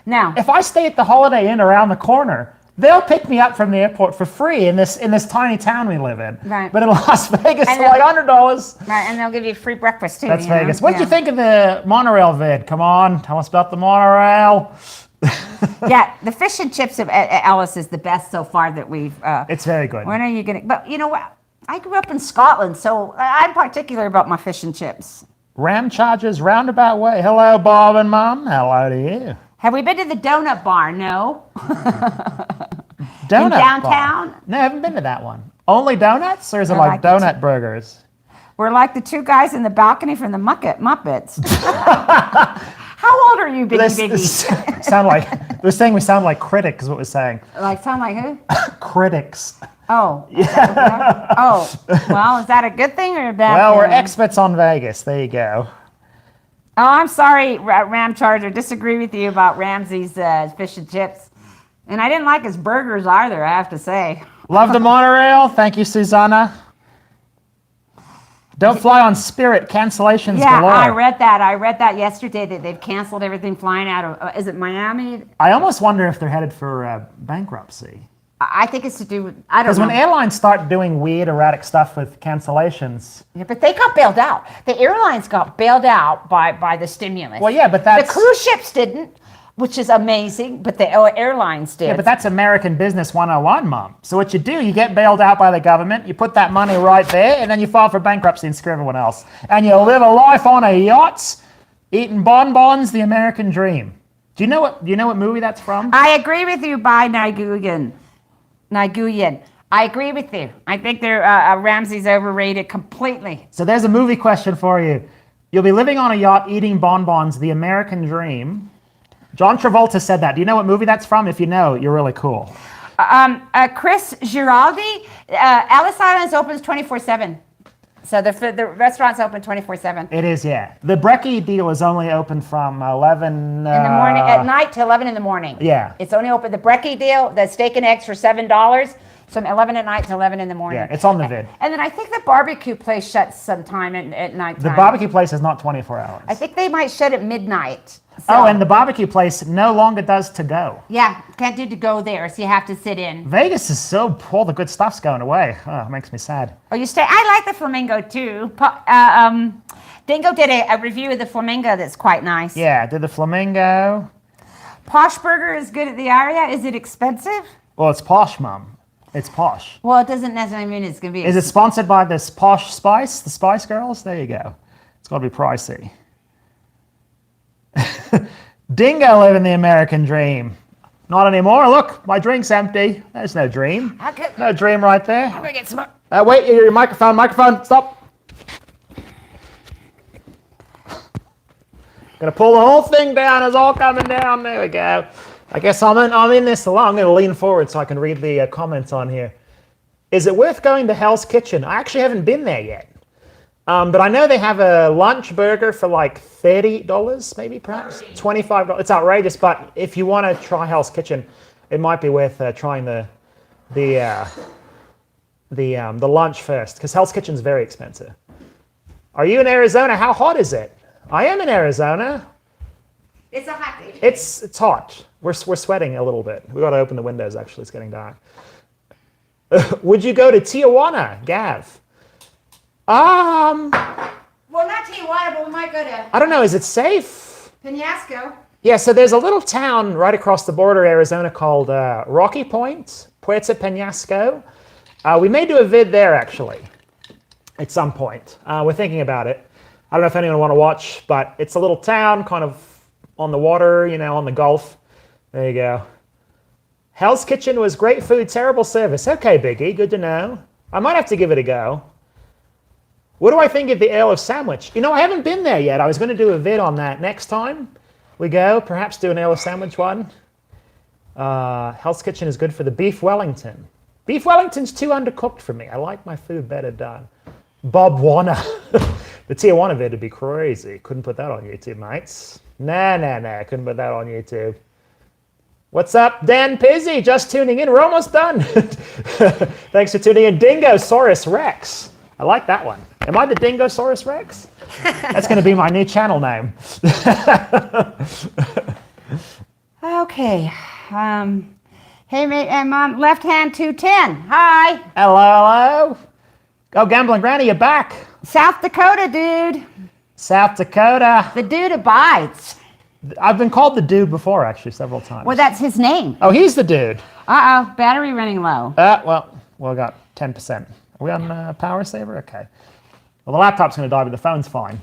Now, if I stay at the Holiday Inn around the corner, they'll pick me up from the airport for free in this tiny town we live in. Right. But in Las Vegas, for like $100. Right, and they'll give you free breakfast too. That's Vegas. What did you think of the monorail vid? Come on, tell us about the monorail. Yeah, the fish and chips of Ellis is the best so far that we've... it's very good. When are you going to... But you know what? I grew up in Scotland, so I'm particular about my fish and chips. Ram charges roundabout way. Hello, Bob and Mom. Hello to you. Have we been to the donut bar? No. Donut in downtown? Bar. No, I haven't been to that one. Only donuts, or is it like donut burgers? We're like the two guys in the balcony from the Muppets. How old are you, Biggie? Sound like they're saying we sound like critics. Is what we're saying. Like sound like who? Critics. Oh. Yeah. Oh. Well, is that a good thing or a bad thing? Well, we're experts on Vegas. There you go. Oh, I'm sorry, Ram Charger. Disagree with you about Ramsay's fish and chips, and I didn't like his burgers either. I have to say. Love the monorail. Thank you, Susanna. Don't fly on Spirit. Cancellations galore. I read that yesterday that they've canceled everything flying out of, is it Miami? I almost wonder if they're headed for bankruptcy. I think it's to do with, I don't know. Because when airlines start doing weird, erratic stuff with cancellations. Yeah, but they got bailed out. The airlines got bailed out by the stimulus. Well, yeah, but that's... The cruise ships didn't. which is amazing, but the airlines did. Yeah, but that's American Business 101, Mom. So what you do, you get bailed out by the government, you put that money right there, and then you file for bankruptcy and screw everyone else. And you live a life on a yacht, eating bonbons, the American dream. Do you know what movie that's from? I agree with you, by Nguyen. I agree with you. I think Ramsey's overrated completely. So there's a movie question for you. You'll be living on a yacht, eating bonbons, the American dream. John Travolta said that. Do you know what movie that's from? If you know, you're really cool. Chris Giraldi, Ellis Island opens 24/7. So the restaurant's open 24/7. It is, yeah. The Brekkie deal is only open from 11... in the morning, at night to 11 in the morning. Yeah. It's only open, the Brekkie deal, the steak and eggs for $7, from 11 at night to 11 in the morning. Yeah, it's on the vid. And then I think the barbecue place shuts sometime at night. The barbecue place is not 24 hours. I think they might shut at midnight. So, oh, and the barbecue place no longer does to go. yeah, can't do to go there, so you have to sit in. Vegas is so, all the good stuff's going away. Oh, it makes me sad. Oh, you stay. I like the Flamingo too. Dingo did a review of the Flamingo that's quite nice. Yeah, did the Flamingo. Posh Burger is good at the Aria. Is it expensive? Well, it's posh, Mum. It's posh. Well, it doesn't necessarily mean it's going to be. Is it sponsored by this Posh Spice, the Spice Girls? There you go. It's got to be pricey. Dingo living the American dream. Not anymore. Look, my drink's empty. There's no dream. Okay. No dream right there. I'm going to get some. Wait, your microphone, stop. Gonna pull the whole thing down. It's all coming down. There we go. I guess I'm in this along. I'm gonna lean forward so I can read the comments on here. Is it worth going to Hell's Kitchen? I actually haven't been there yet. But I know they have a lunch burger for like $30, maybe perhaps $25. It's outrageous, but if you want to try Hell's Kitchen, it might be worth trying the lunch first, because Hell's Kitchen's very expensive. Are you in Arizona? How hot is it? I am in Arizona. It's a hot day. It's hot. We're sweating a little bit. We got to open the windows. Actually, it's getting dark. Would you go to Tijuana, Gav? Well, not Tijuana, but we might go to I don't know. Is it safe? Penasco. Yeah. So there's a little town right across the border, Arizona, called Rocky Point, Puerto Penasco. We may do a vid there actually, at some point. We're thinking about it. I don't know if anyone will want to watch, but it's a little town, kind of on the water, on the Gulf. There you go. Hell's Kitchen was great food, terrible service. Okay, Biggie, good to know. I might have to give it a go. What do I think of the Ale of Sandwich? I haven't been there yet. I was going to do a vid on that next time we go. Perhaps do an Ale of Sandwich one. Hell's Kitchen is good for the beef Wellington. Beef Wellington's too undercooked for me. I like my food better done. Bob Warner. The Tijuana vid would be crazy. Couldn't put that on YouTube, mates. Nah. Couldn't put that on YouTube. What's up, Dan Pizzi? Just tuning in. We're almost done. Thanks for tuning in. Dingosaurus Rex. I like that one. Am I the Dingosaurus Rex? That's going to be my new channel name. Okay. Hey, Mom, left hand 210. Hi. Hello. Oh, Gambling Granny, you're back. South Dakota, dude. South Dakota. The dude abides. I've been called the dude before, actually, several times. Well, that's his name. Oh, he's the dude. Uh-oh, battery running low. Well, we got 10%. Are we on power saver? Okay. Well, the laptop's going to die, but the phone's fine.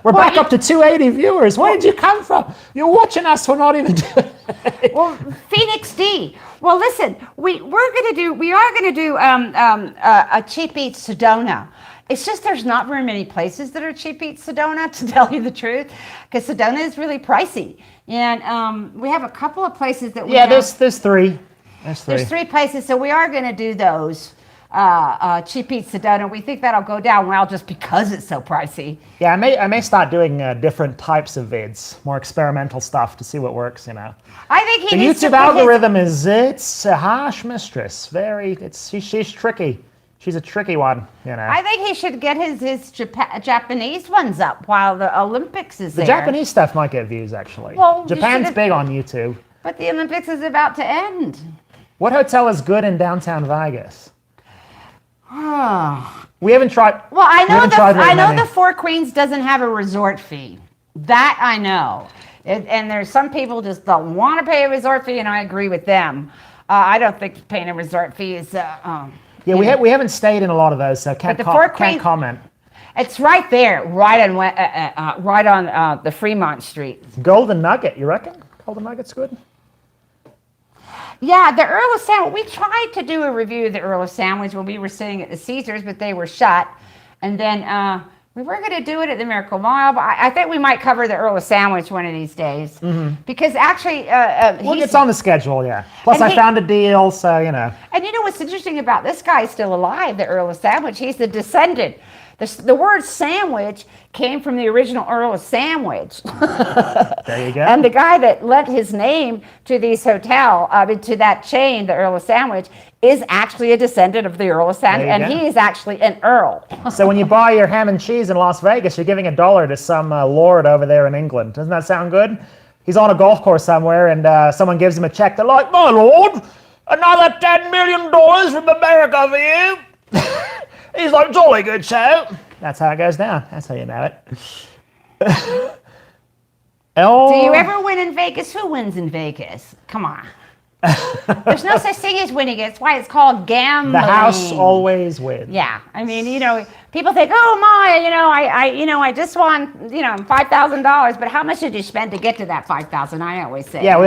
We're back up to 280 viewers. Where did you come from? You're watching us. We're not even doing it. Well, Phoenix D. Well, listen, we are going to do a Cheap Eats Sedona. It's just there's not very many places that are Cheap Eats Sedona, to tell you the truth, because Sedona is really pricey. And we have a couple of places that we have. There's three. There's three places, so we are going to do those. Cheap Eats Sedona. We think that'll go down well just because it's so pricey. Yeah, I may start doing different types of vids, more experimental stuff to see what works. I think the YouTube algorithm it's a harsh mistress. She's tricky. She's a tricky one. I think he should get his Japanese ones up while the Olympics is there. The Japanese stuff might get views actually. Well, Japan's big on YouTube. But the Olympics is about to end. What hotel is good in downtown Vegas? Oh. We haven't tried. Well, I know the Four Queens doesn't have a resort fee. That I know. And there's some people just don't want to pay a resort fee, and I agree with them. I don't think paying a resort fee is. Yeah, we haven't stayed in a lot of those, so can't comment. It's right there, right on the Fremont Street. Golden Nugget, you reckon? Golden Nugget's good. Yeah, the Earl of Sandwich. We tried to do a review of the Earl of Sandwich when we were staying at the Caesars, but they were shut. And then we were going to do it at the Miracle Mile, but I think we might cover the Earl of Sandwich one of these days. Because actually... well, it's on the schedule, yeah. Plus, I found a deal, so, you know. And you know what's interesting about this guy is still alive, the Earl of Sandwich? He's the descendant. The word sandwich came from the original Earl of Sandwich. There you go. And the guy that lent his name to these to that chain, the Earl of Sandwich, is actually a descendant of the Earl of Sandwich, and he is actually an Earl. So when you buy your ham and cheese in Las Vegas, you're giving $1 to some lord over there in England. Doesn't that sound good? He's on a golf course somewhere, and someone gives him a check. They're like, "My lord, another $10 million from America for you." He's like, "Jolly good show." That's how it goes down. That's how you know it. Do you ever win in Vegas? Who wins in Vegas? Come on. There's no such thing as winning. It's why it's called gambling. The house always wins. Yeah, I mean, you know, people think, "Oh my, I just won, $5,000." But how much did you spend to get to that $5,000? I always say. Yeah,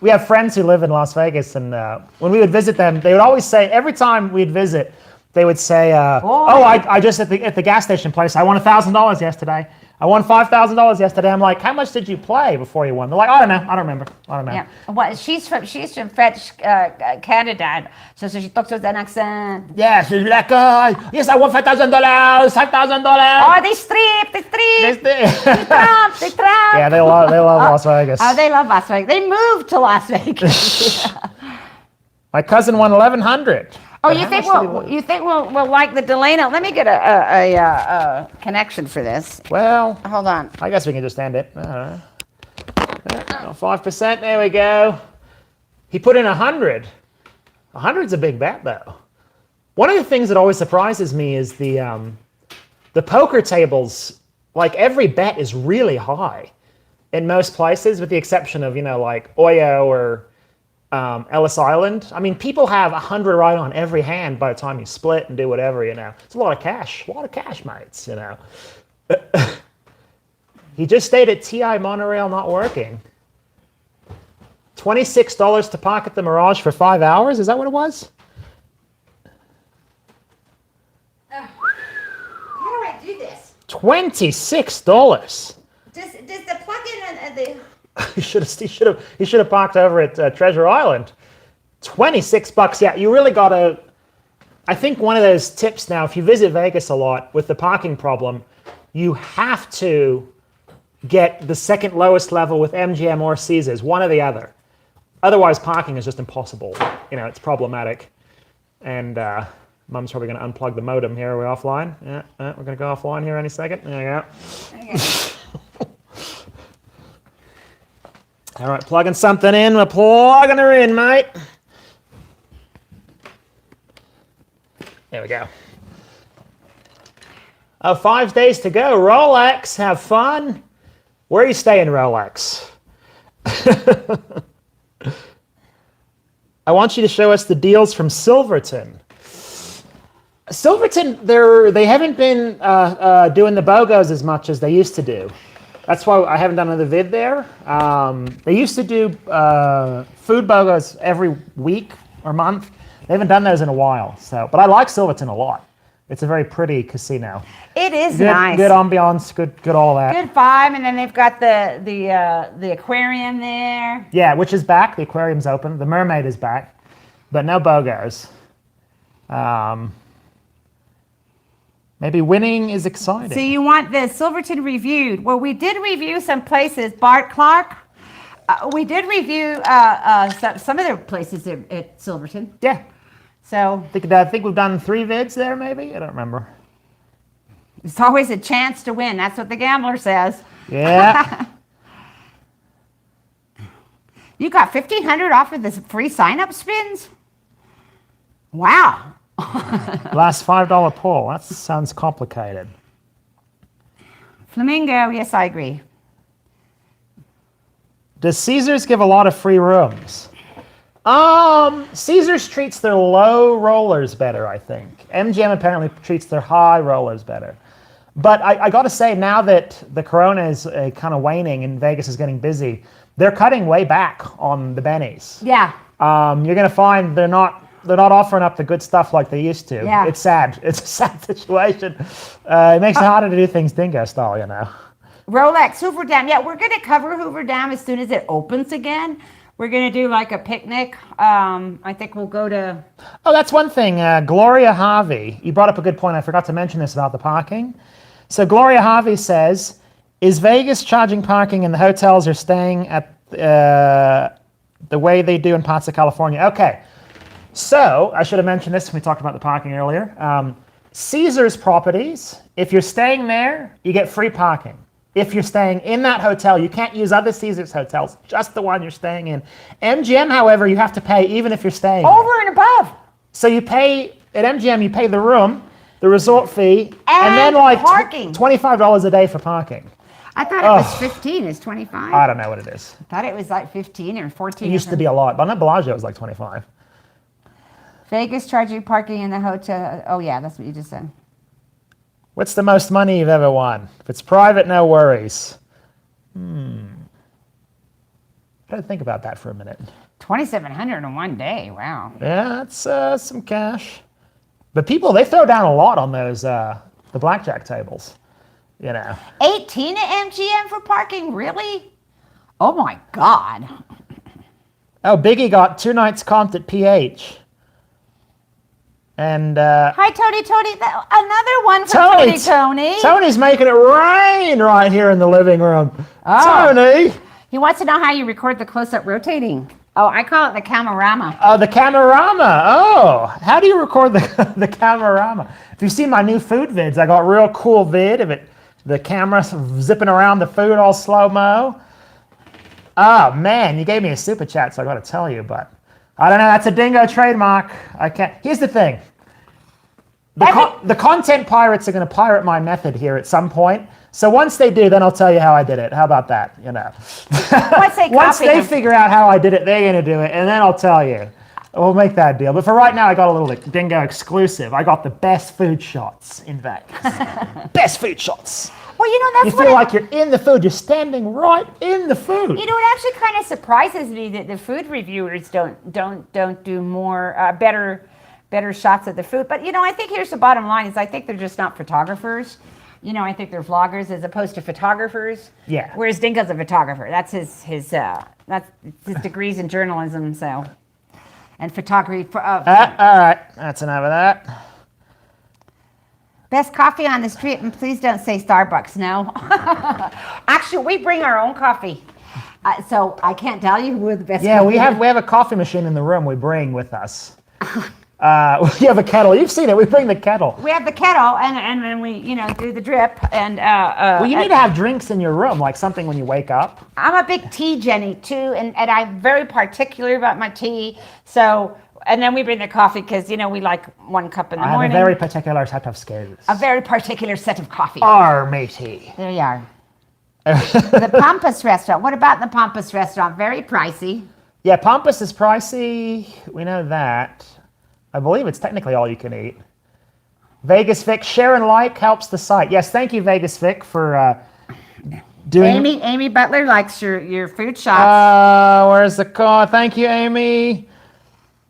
we have friends who live in Las Vegas, and when we would visit them, they would always say every time we'd visit, they would say, I just at the gas station place, I won $1,000 yesterday. I won $5,000 yesterday. I'm like, how much did you play before you won? They're like, I don't know. I don't remember. I don't know. Yeah. Well, she's from French Canada, so she talks with an accent. Yeah, she's like, yes, I won $5,000, $5,000. Oh, they strip. They trump. Yeah, they love Las Vegas. Oh, they love Las Vegas. They moved to Las Vegas. My cousin won $1,100. Oh, you think we'll like the Delano? Let me get a connection for this. Well, hold on. I guess we can just end it. 5%. There we go. He put in 100. 100's a big bet, though. One of the things that always surprises me is the poker tables. Like every bet is really high in most places, with the exception of like Oyo or Ellis Island. I mean, people have 100 right on every hand by the time you split and do whatever, It's a lot of cash. Mates, He just stayed at TI Monorail not working. $26 to park at the Mirage for 5 hours? Is that what it was? How do I do this? $26. Does the plug-in and the... He should have parked over at Treasure Island. $26. Yeah, you really gotta. I think one of those tips now, if you visit Vegas a lot with the parking problem, you have to get the second lowest level with MGM or Caesars, one or the other. Otherwise, parking is just impossible. It's problematic. And Mum's probably going to unplug the modem here. Are we offline? Yeah, we're going to go offline here any second. There we go. Okay. All right, plugging something in. We're plugging her in, mate. There we go. 5 days to go. Rolex, have fun. Where are you staying, Rolex? I want you to show us the deals from Silverton. Silverton, they haven't been doing the BOGOs as much as they used to do. That's why I haven't done another vid there. They used to do food BOGOs every week or month. They haven't done those in a while. But I like Silverton a lot. It's a very pretty casino. It is good, nice. Good ambiance, good all that. Good vibe, and then they've got the aquarium there. Yeah, which is back. The aquarium's open. The mermaid is back, but no BOGOs. Maybe winning is exciting. So you want the Silverton reviewed. Well, we did review some places. Bart Clark. We did review some of the places at Silverton. Yeah. So I think we've done 3 vids there, maybe? I don't remember. It's always a chance to win. That's what the gambler says. Yeah. You got $1,500 off of the free sign-up spins? Wow. Last $5 pull. That sounds complicated. Flamingo, yes, I agree. Does Caesars give a lot of free rooms? Caesars treats their low rollers better, I think. MGM apparently treats their high rollers better. But I got to say, now that the Corona is kind of waning and Vegas is getting busy, they're cutting way back on the bennies. Yeah. You're going to find they're not offering up the good stuff like they used to. Yeah. It's sad. It's a sad situation. It makes it harder to do things dingo style, you know. Rolex, Hoover Dam. Yeah, we're going to cover Hoover Dam as soon as it opens again. We're going to do like a picnic. I think we'll go to... Oh, that's one thing. Gloria Harvey, you brought up a good point. I forgot to mention this about the parking. So Gloria Harvey says, is Vegas charging parking in the hotels or staying at the way they do in parts of California? Okay. So I should have mentioned this when we talked about the parking earlier. Caesars properties, if you're staying there, you get free parking. If you're staying in that hotel, you can't use other Caesars hotels, just the one you're staying in. MGM, however, you have to pay even if you're staying over and above. So you pay, at MGM, you pay the room, the resort fee, and then like parking. $25 a day for parking. I thought it was 15. It's 25. I don't know what it is. I thought it was like 15 or 14. It used to be a lot, but on Bellagio it was like 25. Vegas charging parking in the hotel. Oh yeah, that's what you just said. What's the most money you've ever won? If it's private, no worries. Gotta think about that for a minute. $2,700 in one day. Wow. Yeah, that's some cash. But people, they throw down a lot on those the blackjack tables. You know. 18 at MGM for parking? Really? Oh my God. Oh, Biggie got 2 nights comped at PH. And hi, Tony. Another one for Tony. Tony's making it rain right here in the living room. Oh. Tony. He wants to know how you record the close-up rotating. Oh, I call it the camerama. Oh, the camerama. Oh, how do you record the camerama? If you've seen my new food vids, I got a real cool vid of it. The camera zipping around the food all slow-mo. Oh, man, you gave me a super chat, so I got to tell you, but I don't know. That's a dingo trademark. I can't. Here's the thing. The content pirates are going to pirate my method here at some point. So once they do, then I'll tell you how I did it. How about that? You know. Once they figure out how I did it, they're going to do it, and then I'll tell you. We'll make that deal. But for right now, I got a little dingo exclusive. I got the best food shots in Vegas. Best food shots. Well, you know, that's you feel like you're in the food. You're standing right in the food. You know, it actually kind of surprises me that the food reviewers don't do more better shots of the food. But you know, I think here's the bottom line: is I think they're just not photographers. You know, I think they're vloggers as opposed to photographers. Yeah. Whereas Dingo's a photographer. That's his degrees in journalism. So, and photography. All right, that's enough of that. Best coffee on the street, and please don't say Starbucks, no. Actually, we bring our own coffee. So I can't tell you who are the best. Yeah, we have a coffee machine in the room we bring with us. We have a kettle. You've seen it. We bring the kettle. We have the kettle, and then we, do the drip. And well, you need to have drinks in your room, like something when you wake up. I'm a big tea Jenny too, and I'm very particular about my tea. So. And then we bring the coffee because, we like 1 cup in the morning. I have a very particular set of skills. A very particular set of coffee. Matey. There you are. The Pampas restaurant. What about the Pampas restaurant? Very pricey. Yeah, Pampas is pricey. We know that. I believe it's technically all you can eat. Vegas Vic, share and like helps the site. Yes, thank you, Vegas Vic, for doing... Amy Butler likes your food shots. Where's the call? Thank you, Amy.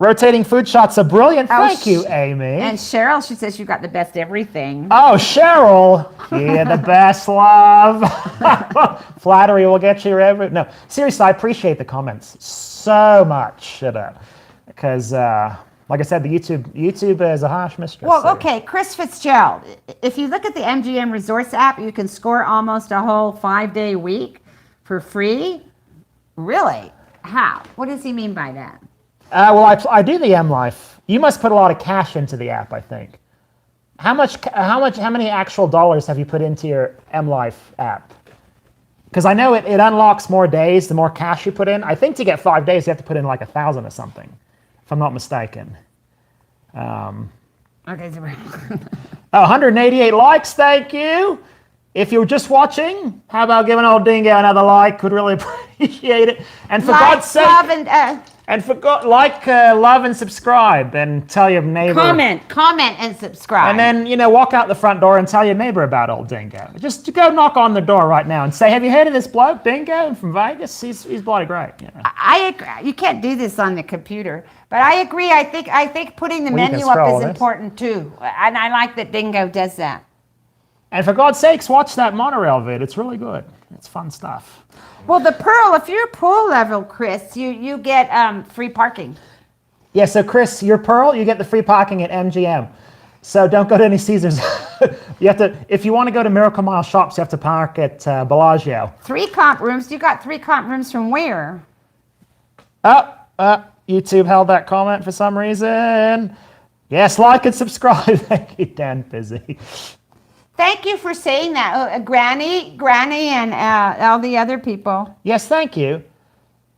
Rotating food shots are brilliant. Thank you, Amy. And Cheryl, she says you got the best everything. Oh, Cheryl. Yeah, the best, love. Flattery will get you every... No, seriously, I appreciate the comments so much. Because, like I said, the YouTube is a harsh mistress. Well, okay, Chris Fitzgerald. If you look at the MGM Resorts app, you can score almost a whole 5-day week for free. Really? How? What does he mean by that? Well, I do the M Life. You must put a lot of cash into the app, I think. How many actual dollars have you put into your M Life app? Because I know it unlocks more days the more cash you put in. I think to get 5 days, you have to put in like 1,000 or something, if I'm not mistaken. Okay. 188 likes, thank you. If you're just watching, how about giving old Dingo another like? Could really appreciate it. And for God's sake, love, love, and subscribe, and tell your neighbor. Comment, and subscribe. And then, walk out the front door and tell your neighbor about old Dingo. Just go knock on the door right now and say, "Have you heard of this bloke, Dingo, from Vegas? He's bloody great." I agree. You can't do this on the computer, but I agree. I think putting the menu up is important too, and I like that Dingo does that. And for God's sakes, watch that monorail vid. It's really good. It's fun stuff. Well, the Pearl, if you're pool level, Chris, you get free parking. Yeah, so Chris, your Pearl, you get the free parking at MGM. So don't go to any Caesars. You have to, if you want to go to Miracle Mile shops, you have to park at Bellagio. 3 comp rooms. You got 3 comp rooms from where? YouTube held that comment for some reason. Yes, like and subscribe. Thank you, Dan Busy. Thank you for saying that, Granny, and all the other people. Yes, thank you.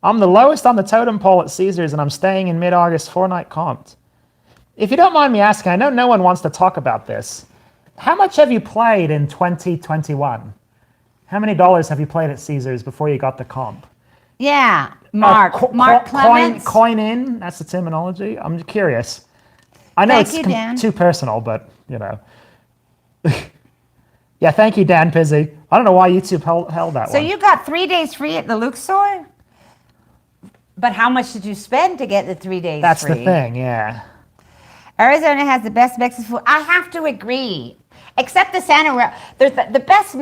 I'm the lowest on the totem pole at Caesars, and I'm staying in mid-August 4-night comped. If you don't mind me asking, I know no one wants to talk about this. How much have you played in 2021? How many dollars have you played at Caesars before you got the comp? Yeah, Mark Clements. Coin in, that's the terminology. I'm curious. I know it's too personal, but, Yeah, thank you, Dan Pizzi. I don't know why YouTube held that one. So you got 3 days free at the Luxor? But how much did you spend to get the 3 days free? That's the thing, yeah. Arizona has the best Mexican food. I have to agree. Except the Santa Rosa. There's the best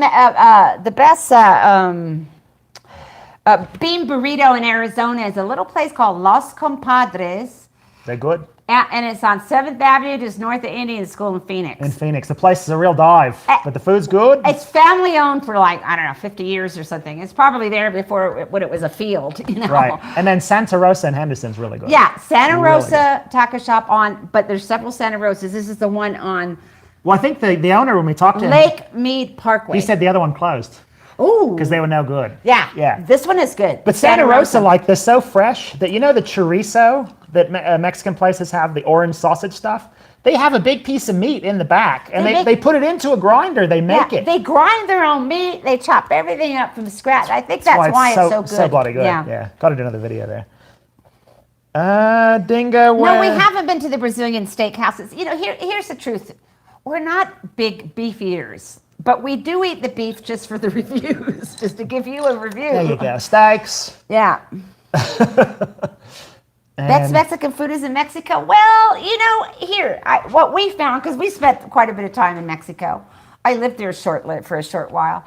bean burrito in Arizona is a little place called Los Compadres. They're good. And it's on 7th Avenue, just north of Indian School in Phoenix. In Phoenix. The place is a real dive, but the food's good. It's family owned for 50 years or something. It's probably there before when it was a field, Right. And then Santa Rosa in Henderson's really good. Yeah, Santa Rosa Taco Shop but there's several Santa Rosas. This is the one on... Well, I think the owner, when we talked to him... Lake Mead Parkway. He said the other one closed. Ooh. Because they were no good. Yeah. This one is good. But Santa Rosa, they're so fresh that, the chorizo that Mexican places have, the orange sausage stuff? They have a big piece of meat in the back, and they put it into a grinder. They make it. They grind their own meat. They chop everything up from scratch. I think that's why it's so good. So bloody good. Yeah. Got to do another video there. Dingo. No, we haven't been to the Brazilian steakhouses. Here's the truth. We're not big beef eaters. But we do eat the beef just for the reviews, just to give you a review. There you go. Steaks. Yeah. Best Mexican food is in Mexico. Well, what we found, because we spent quite a bit of time in Mexico. I lived there for a short while.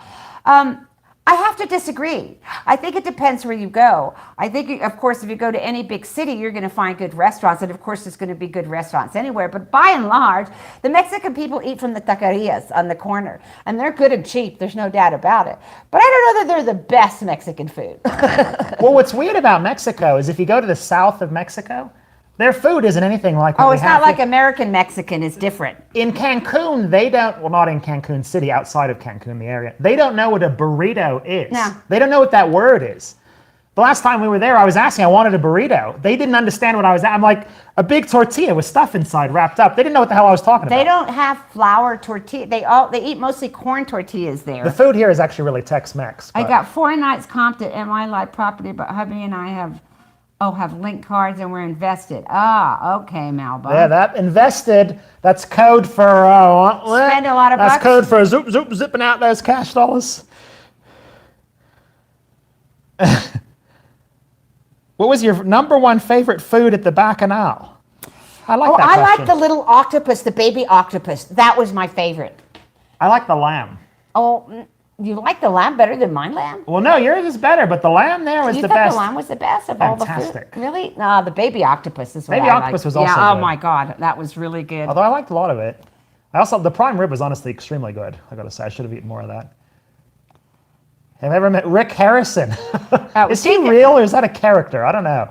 I have to disagree. I think it depends where you go. I think, of course, if you go to any big city, you're going to find good restaurants. And, of course, there's going to be good restaurants anywhere. But by and large, the Mexican people eat from the taquerias on the corner. And they're good and cheap. There's no doubt about it. But I don't know that they're the best Mexican food. Well, what's weird about Mexico is if you go to the south of Mexico, their food isn't anything like what we have. It's not like American Mexican. It's different. In Cancun, not in Cancun City, outside of Cancun, the area, they don't know what a burrito is. No. They don't know what that word is. The last time we were there, I was asking, I wanted a burrito. They didn't understand what I was at. I'm like, a big tortilla with stuff inside wrapped up. They didn't know what the hell I was talking about. They don't have flour tortilla. They eat mostly corn tortillas there. The food here is actually really Tex-Mex. I got 4 nights comped at MI Live property, but hubby and I have link cards and we're invested. Okay, Melba. Yeah, that invested, that's code for... spend a lot of bucks. That's code for zipping out those cash dollars. What was your number one favorite food at the Bacchanal? I like that question. I like the little octopus, the baby octopus. That was my favorite. I like the lamb. Oh, you like the lamb better than my lamb? Well, no, yours is better, but the lamb there was the best. You thought the lamb was the best of all the food? Fantastic. Really? No, the baby octopus is what I like. Baby octopus was also good. good. My God, that was really good. Although I liked a lot of it. The prime rib was honestly extremely good, I gotta say. I should have eaten more of that. Have you ever met Rick Harrison? Is he real or is that a character? I don't know.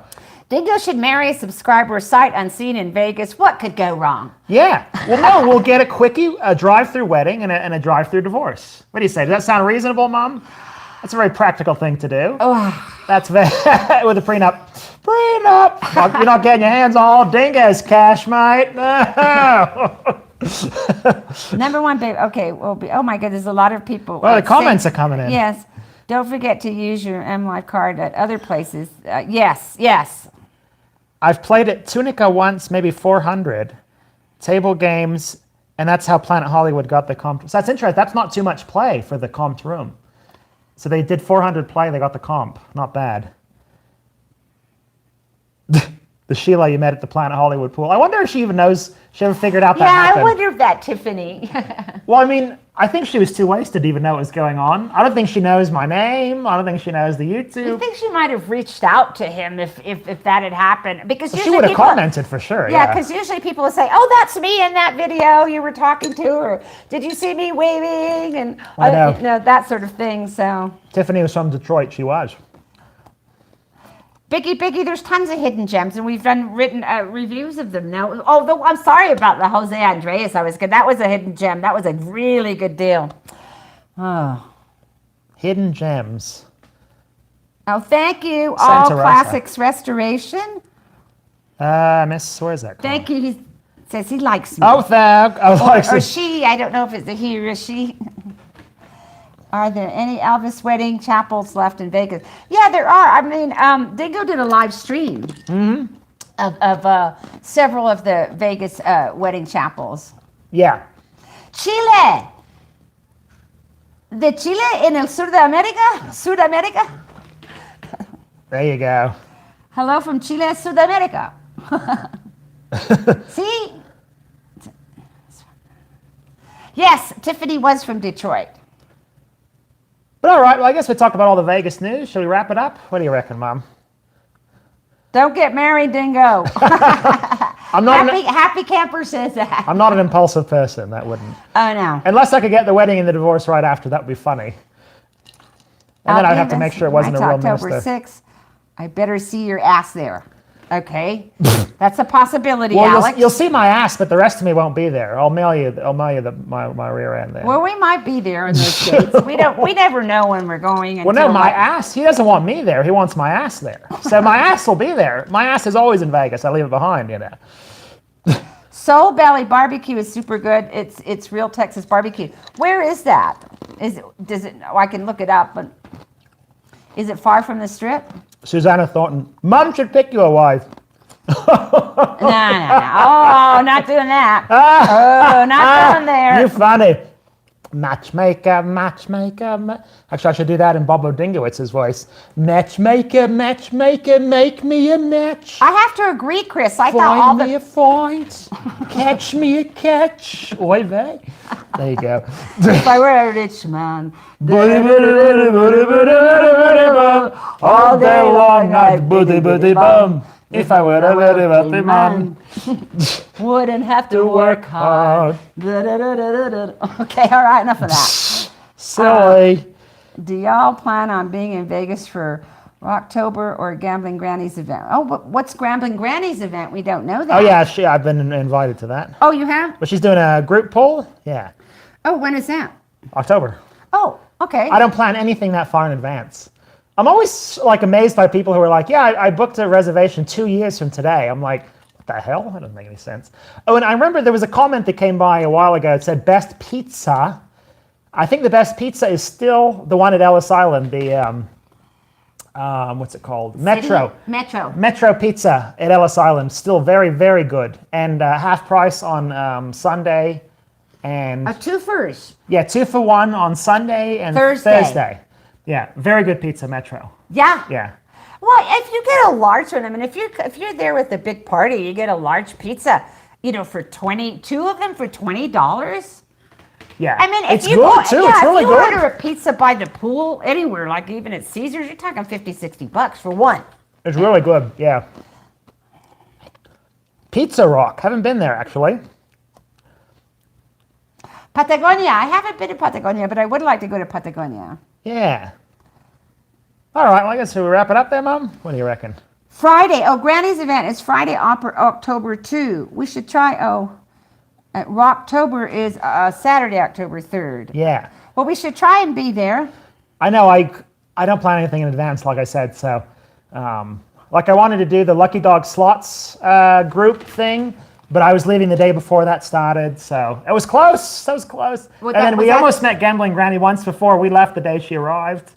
Dingo should marry a subscriber sight unseen in Vegas. What could go wrong? Yeah. Well, no, we'll get a quickie, a drive-through wedding, and a drive-through divorce. What do you say? Does that sound reasonable, Mom? That's a very practical thing to do. Oh. That's with a prenup. Prenup! You're not getting your hands on all Dingo's cash, mate. No. Number one, babe. Okay, oh my God, there's a lot of people. Well, the comments are coming in. Yes. Don't forget to use your MLive card at other places. Yes. I've played at Tunica once, maybe 400 table games, and that's how Planet Hollywood got the comp. So that's interesting. That's not too much play for the comped room. So they did 400 play, they got the comp. Not bad. The Sheila you met at the Planet Hollywood pool. I wonder if she even knows, she ever figured out that happened. I wonder if that Tiffany. Well, I mean, I think she was too wasted to even know what was going on. I don't think she knows my name. I don't think she knows the YouTube. I think she might have reached out to him if that had happened. Because she would have commented for sure. Yeah, because usually people will say, "Oh, that's me in that video you were talking to," or "Did you see me waving?" And I know. That sort of thing. So Tiffany was from Detroit. She was. Biggie, there's tons of hidden gems, and we've written reviews of them now. Although I'm sorry about the Jose Andres. That was a hidden gem. That was a really good deal. Oh. Hidden gems. Oh, thank you. Santa All Rosa. Classics Restoration. Miss, where is that? Thank you. He says he likes me. Oh, thank. Or she. I don't know if it's a he or a she. Are there any Elvis wedding chapels left in Vegas? Yeah, there are. I mean, Dingo did a live stream of several of the Vegas wedding chapels. Yeah. Chile. De Chile in el Sur de America? Sudamerica? There you go. Hello from Chile, Sudamerica. See? Yes, Tiffany was from Detroit. But all right, well, I guess we talked about all the Vegas news. Shall we wrap it up? What do you reckon, Mom? Don't get married, Dingo. Happy Camper says that. I'm not an impulsive person. That wouldn't. Oh, no. Unless I could get the wedding and the divorce right after. That would be funny. And then I'd have to make sure it wasn't a real October minister. 6th. I better see your ass there. Okay? That's a possibility, Well, Alex. you'll see my ass, but the rest of me won't be there. I'll mail you my rear end there. Well, we might be there in those dates. We never know when we're going. Well, no, my ass. He doesn't want me there. He wants my ass there. So my ass will be there. My ass is always in Vegas. I leave it behind, you know. Soul Belly Barbecue is super good. It's real Texas barbecue. Where is that? I can look it up, but is it far from the Strip? Susanna Thornton. Mom should pick you a wife. No. Oh, not doing that. Oh, not going there. You're funny. Matchmaker. Actually, I should do that in Bobo Dingowitz's voice. Matchmaker, make me a match. I have to agree, Chris. I thought all Find me a fight. Catch me a catch. Oy vey. There you go. If I were a rich man. All day long I'd booty bum. If I were a very wealthy man. Wouldn't have to work hard. Okay, all right, enough of that. Silly. Do y'all plan on being in Vegas for Rocktober or Gambling Granny's event? Oh, but what's Gambling Granny's event? We don't know that. Oh yeah, I've been invited to that. Oh, you have? But she's doing a group poll? Yeah. Oh, when is that? October. Oh, okay. I don't plan anything that far in advance. I'm always like amazed by people who are like, yeah, I booked a reservation 2 years from today. I'm like, what the hell? That doesn't make any sense. Oh, and I remember there was a comment that came by a while ago. It said best pizza. I think the best pizza is still the one at Ellis Island, the, what's it called? Metro Pizza at Ellis Island. Still very, very good. And half price on Sunday. And 2 first. Yeah, 2 for 1 on Sunday and Thursday. Yeah, very good pizza, Metro. Yeah. Yeah. Well, if you get a large one, I mean, if you're there with a big party, you get a large pizza, for 2 of them for $20. Yeah. I mean, it's good too. Yeah, it's really if you good. order a pizza by the pool anywhere, like even at Caesar's, you're talking $50-$60 for one. It's really good. Yeah. Pizza Rock. Haven't been there actually. Patagonia. I haven't been to Patagonia, but I would like to go to Patagonia. Yeah. All right. Well, I guess we wrap it up there, Mom. What do you reckon? Friday. Oh, Granny's event is Friday, October 2. We should try. Rocktober is Saturday, October 3rd. Yeah. Well, we should try and be there. I know. I don't plan anything in advance, like I said. So, like I wanted to do the Lucky Dog Slots group thing, But I was leaving the day before that started, so it was close. That was close. Well, and then we that- almost met Gambling Granny once before we left the day she arrived.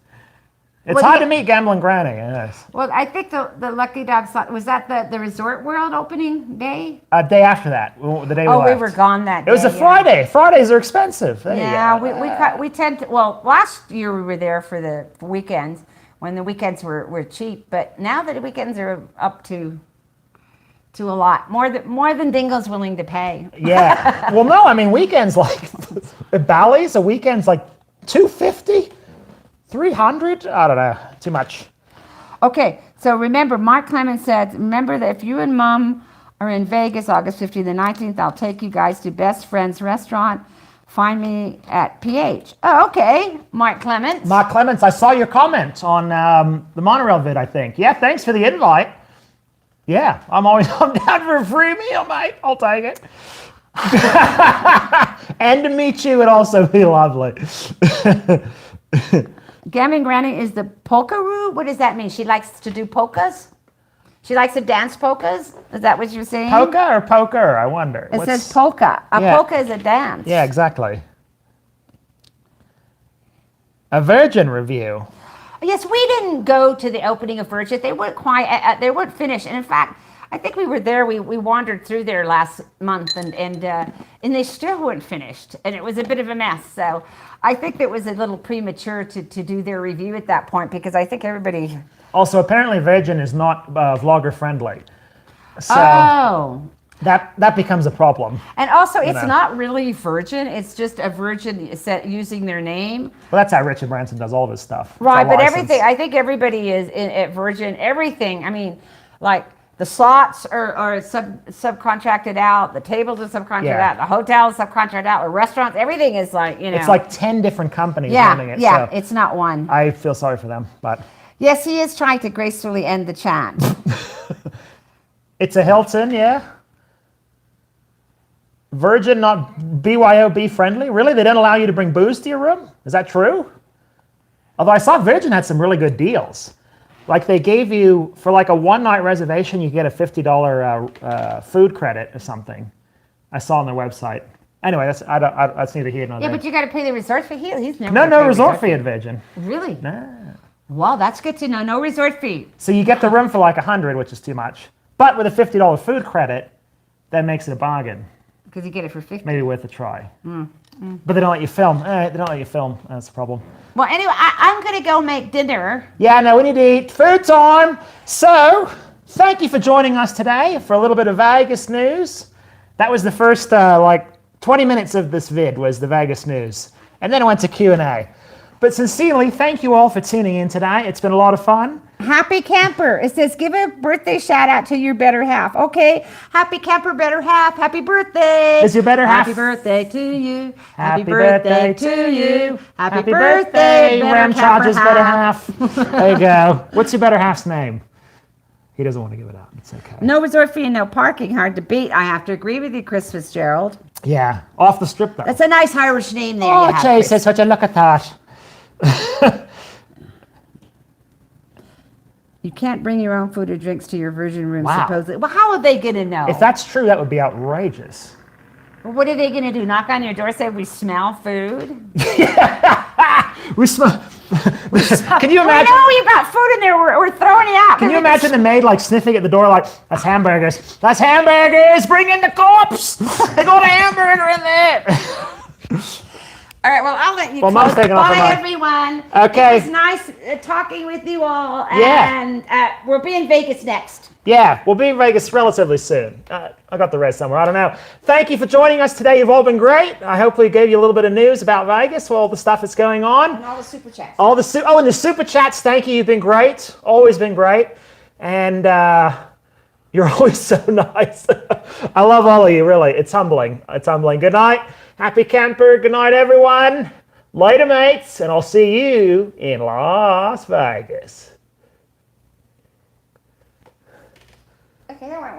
It's Well, hard the- to meet Gambling Granny, yes. Well, I think the Lucky Dog was that the Resort World opening day? Day after that, the day we Oh, left. we were gone that day. It was a yeah. Friday. Fridays are expensive. There you Yeah, go. we tend to, well, last year we were there for the weekends when the weekends were cheap, but now that the weekends are up to a lot more than Dingo's willing to pay. Yeah. Well, no, I mean, weekends like at Bally's, a weekend's like $250, $300. I don't know. Too much. Okay, so remember, Mark Clemens said, remember that if you and Mom are in Vegas August 15th and 19th, I'll take you guys to Best Friends Restaurant. Find me at PH. Oh, okay, Mark Clemens. Mark Clements, I saw your comment on the monorail vid, I think. Yeah, thanks for the invite. Yeah, I'm down for a free meal, mate. I'll take it. And to meet you would also be lovely. Gambling Granny is the polka-roo? What does that mean? She likes to do polkas? She likes to dance polkas? Is that what you're saying? Polka or poker, I wonder. It says polka. A Yeah. polka is a dance. Yeah, exactly. A Virgin review. Yes, we didn't go to the opening of Virgin. They weren't quite. They weren't finished. And in fact, I think we were there. We wandered through there last month, and they still weren't finished, and it was a bit of a mess. So I think it was a little premature to do their review at that point because I think everybody. Also, apparently Virgin is not vlogger friendly. So Oh. that becomes a problem. And also, it's know. not really Virgin. It's just a Virgin using their name. Well, that's how Richard Branson does all of his stuff. It's Right, a but license. everything, I think everybody is at Virgin. Everything, I mean, like the slots are subcontracted out, the tables are subcontracted Yeah. out, the hotels subcontracted out, the restaurants, everything is like, It's like 10 different companies running it. Yeah, so it's not one. I feel sorry for them, but Yes, he is trying to gracefully end the chat. it's a Hilton, yeah. Virgin not BYOB friendly? Really? They don't allow you to bring booze to your room? Is that true? Although I saw Virgin had some really good deals. Like they gave you, for like a one-night reservation, you get a $50 food credit or something. I saw on their website. Anyway, that's neither here nor Yeah, there. but you got to pay the resort fee. He's never No gonna pay resort fee at Virgin. Really? Nah. Well, that's good to know. No resort fee. So you get the room for like $100, which is too much. But with a $50 food credit, that makes it a bargain. Because you get it for 50. Maybe worth a try. But they don't let you film. They don't let you film. That's the problem. Well, anyway, I'm going to go make dinner. Yeah, no, we need to eat. Food time. So, thank you for joining us today for a little bit of Vegas news. That was the first, 20 minutes of this vid was the Vegas news. And then it went to Q&A. But sincerely, thank you all for tuning in today. It's been a lot of fun. Happy camper. It says, give a birthday shout out to your better half. Okay. Happy camper, better half. Happy birthday. Is your better half? Happy birthday to you. Happy birthday to you. Happy birthday, better Ram Charges camper better half. half. There you go. What's your better half's name? He doesn't want to give it up. It's okay. No resort fee and no parking. Hard to beat. I have to agree with you, Chris Fitzgerald. Yeah, off the strip though. That's a nice Irish name there. Oh, you have, Jesus, Chris. would you look at that? You can't bring your own food or drinks to your Virgin room, Wow. supposedly. Well, how are they going to know? If that's true, that would be outrageous. What are they going to do? Knock on your door, say we smell food? We smell. Can you We imagine? know you've got food in there. We're throwing it out. Can you imagine the maid like sniffing at the door like, that's hamburgers. That's hamburgers. Bring in the corpse. They got a hamburger in there. All right, well, I'll let you Well, Mom's close. taking off her Bye, mic. everyone. Okay. It was nice talking with you all. Yeah. And we'll be in Vegas next. Yeah, we'll be in Vegas relatively soon. I got the rest somewhere. I don't know. Thank you for joining us today. You've all been great. I hope we gave you a little bit of news about Vegas, all the stuff that's going on. And all the super chats. And the super chats. Thank you. You've been great. Always been great. And you're always so nice. I love all of you, really. It's humbling. It's humbling. Good night. Happy camper. Good night, everyone. Later, mates. And I'll see you in Las Vegas. Okay, that went well.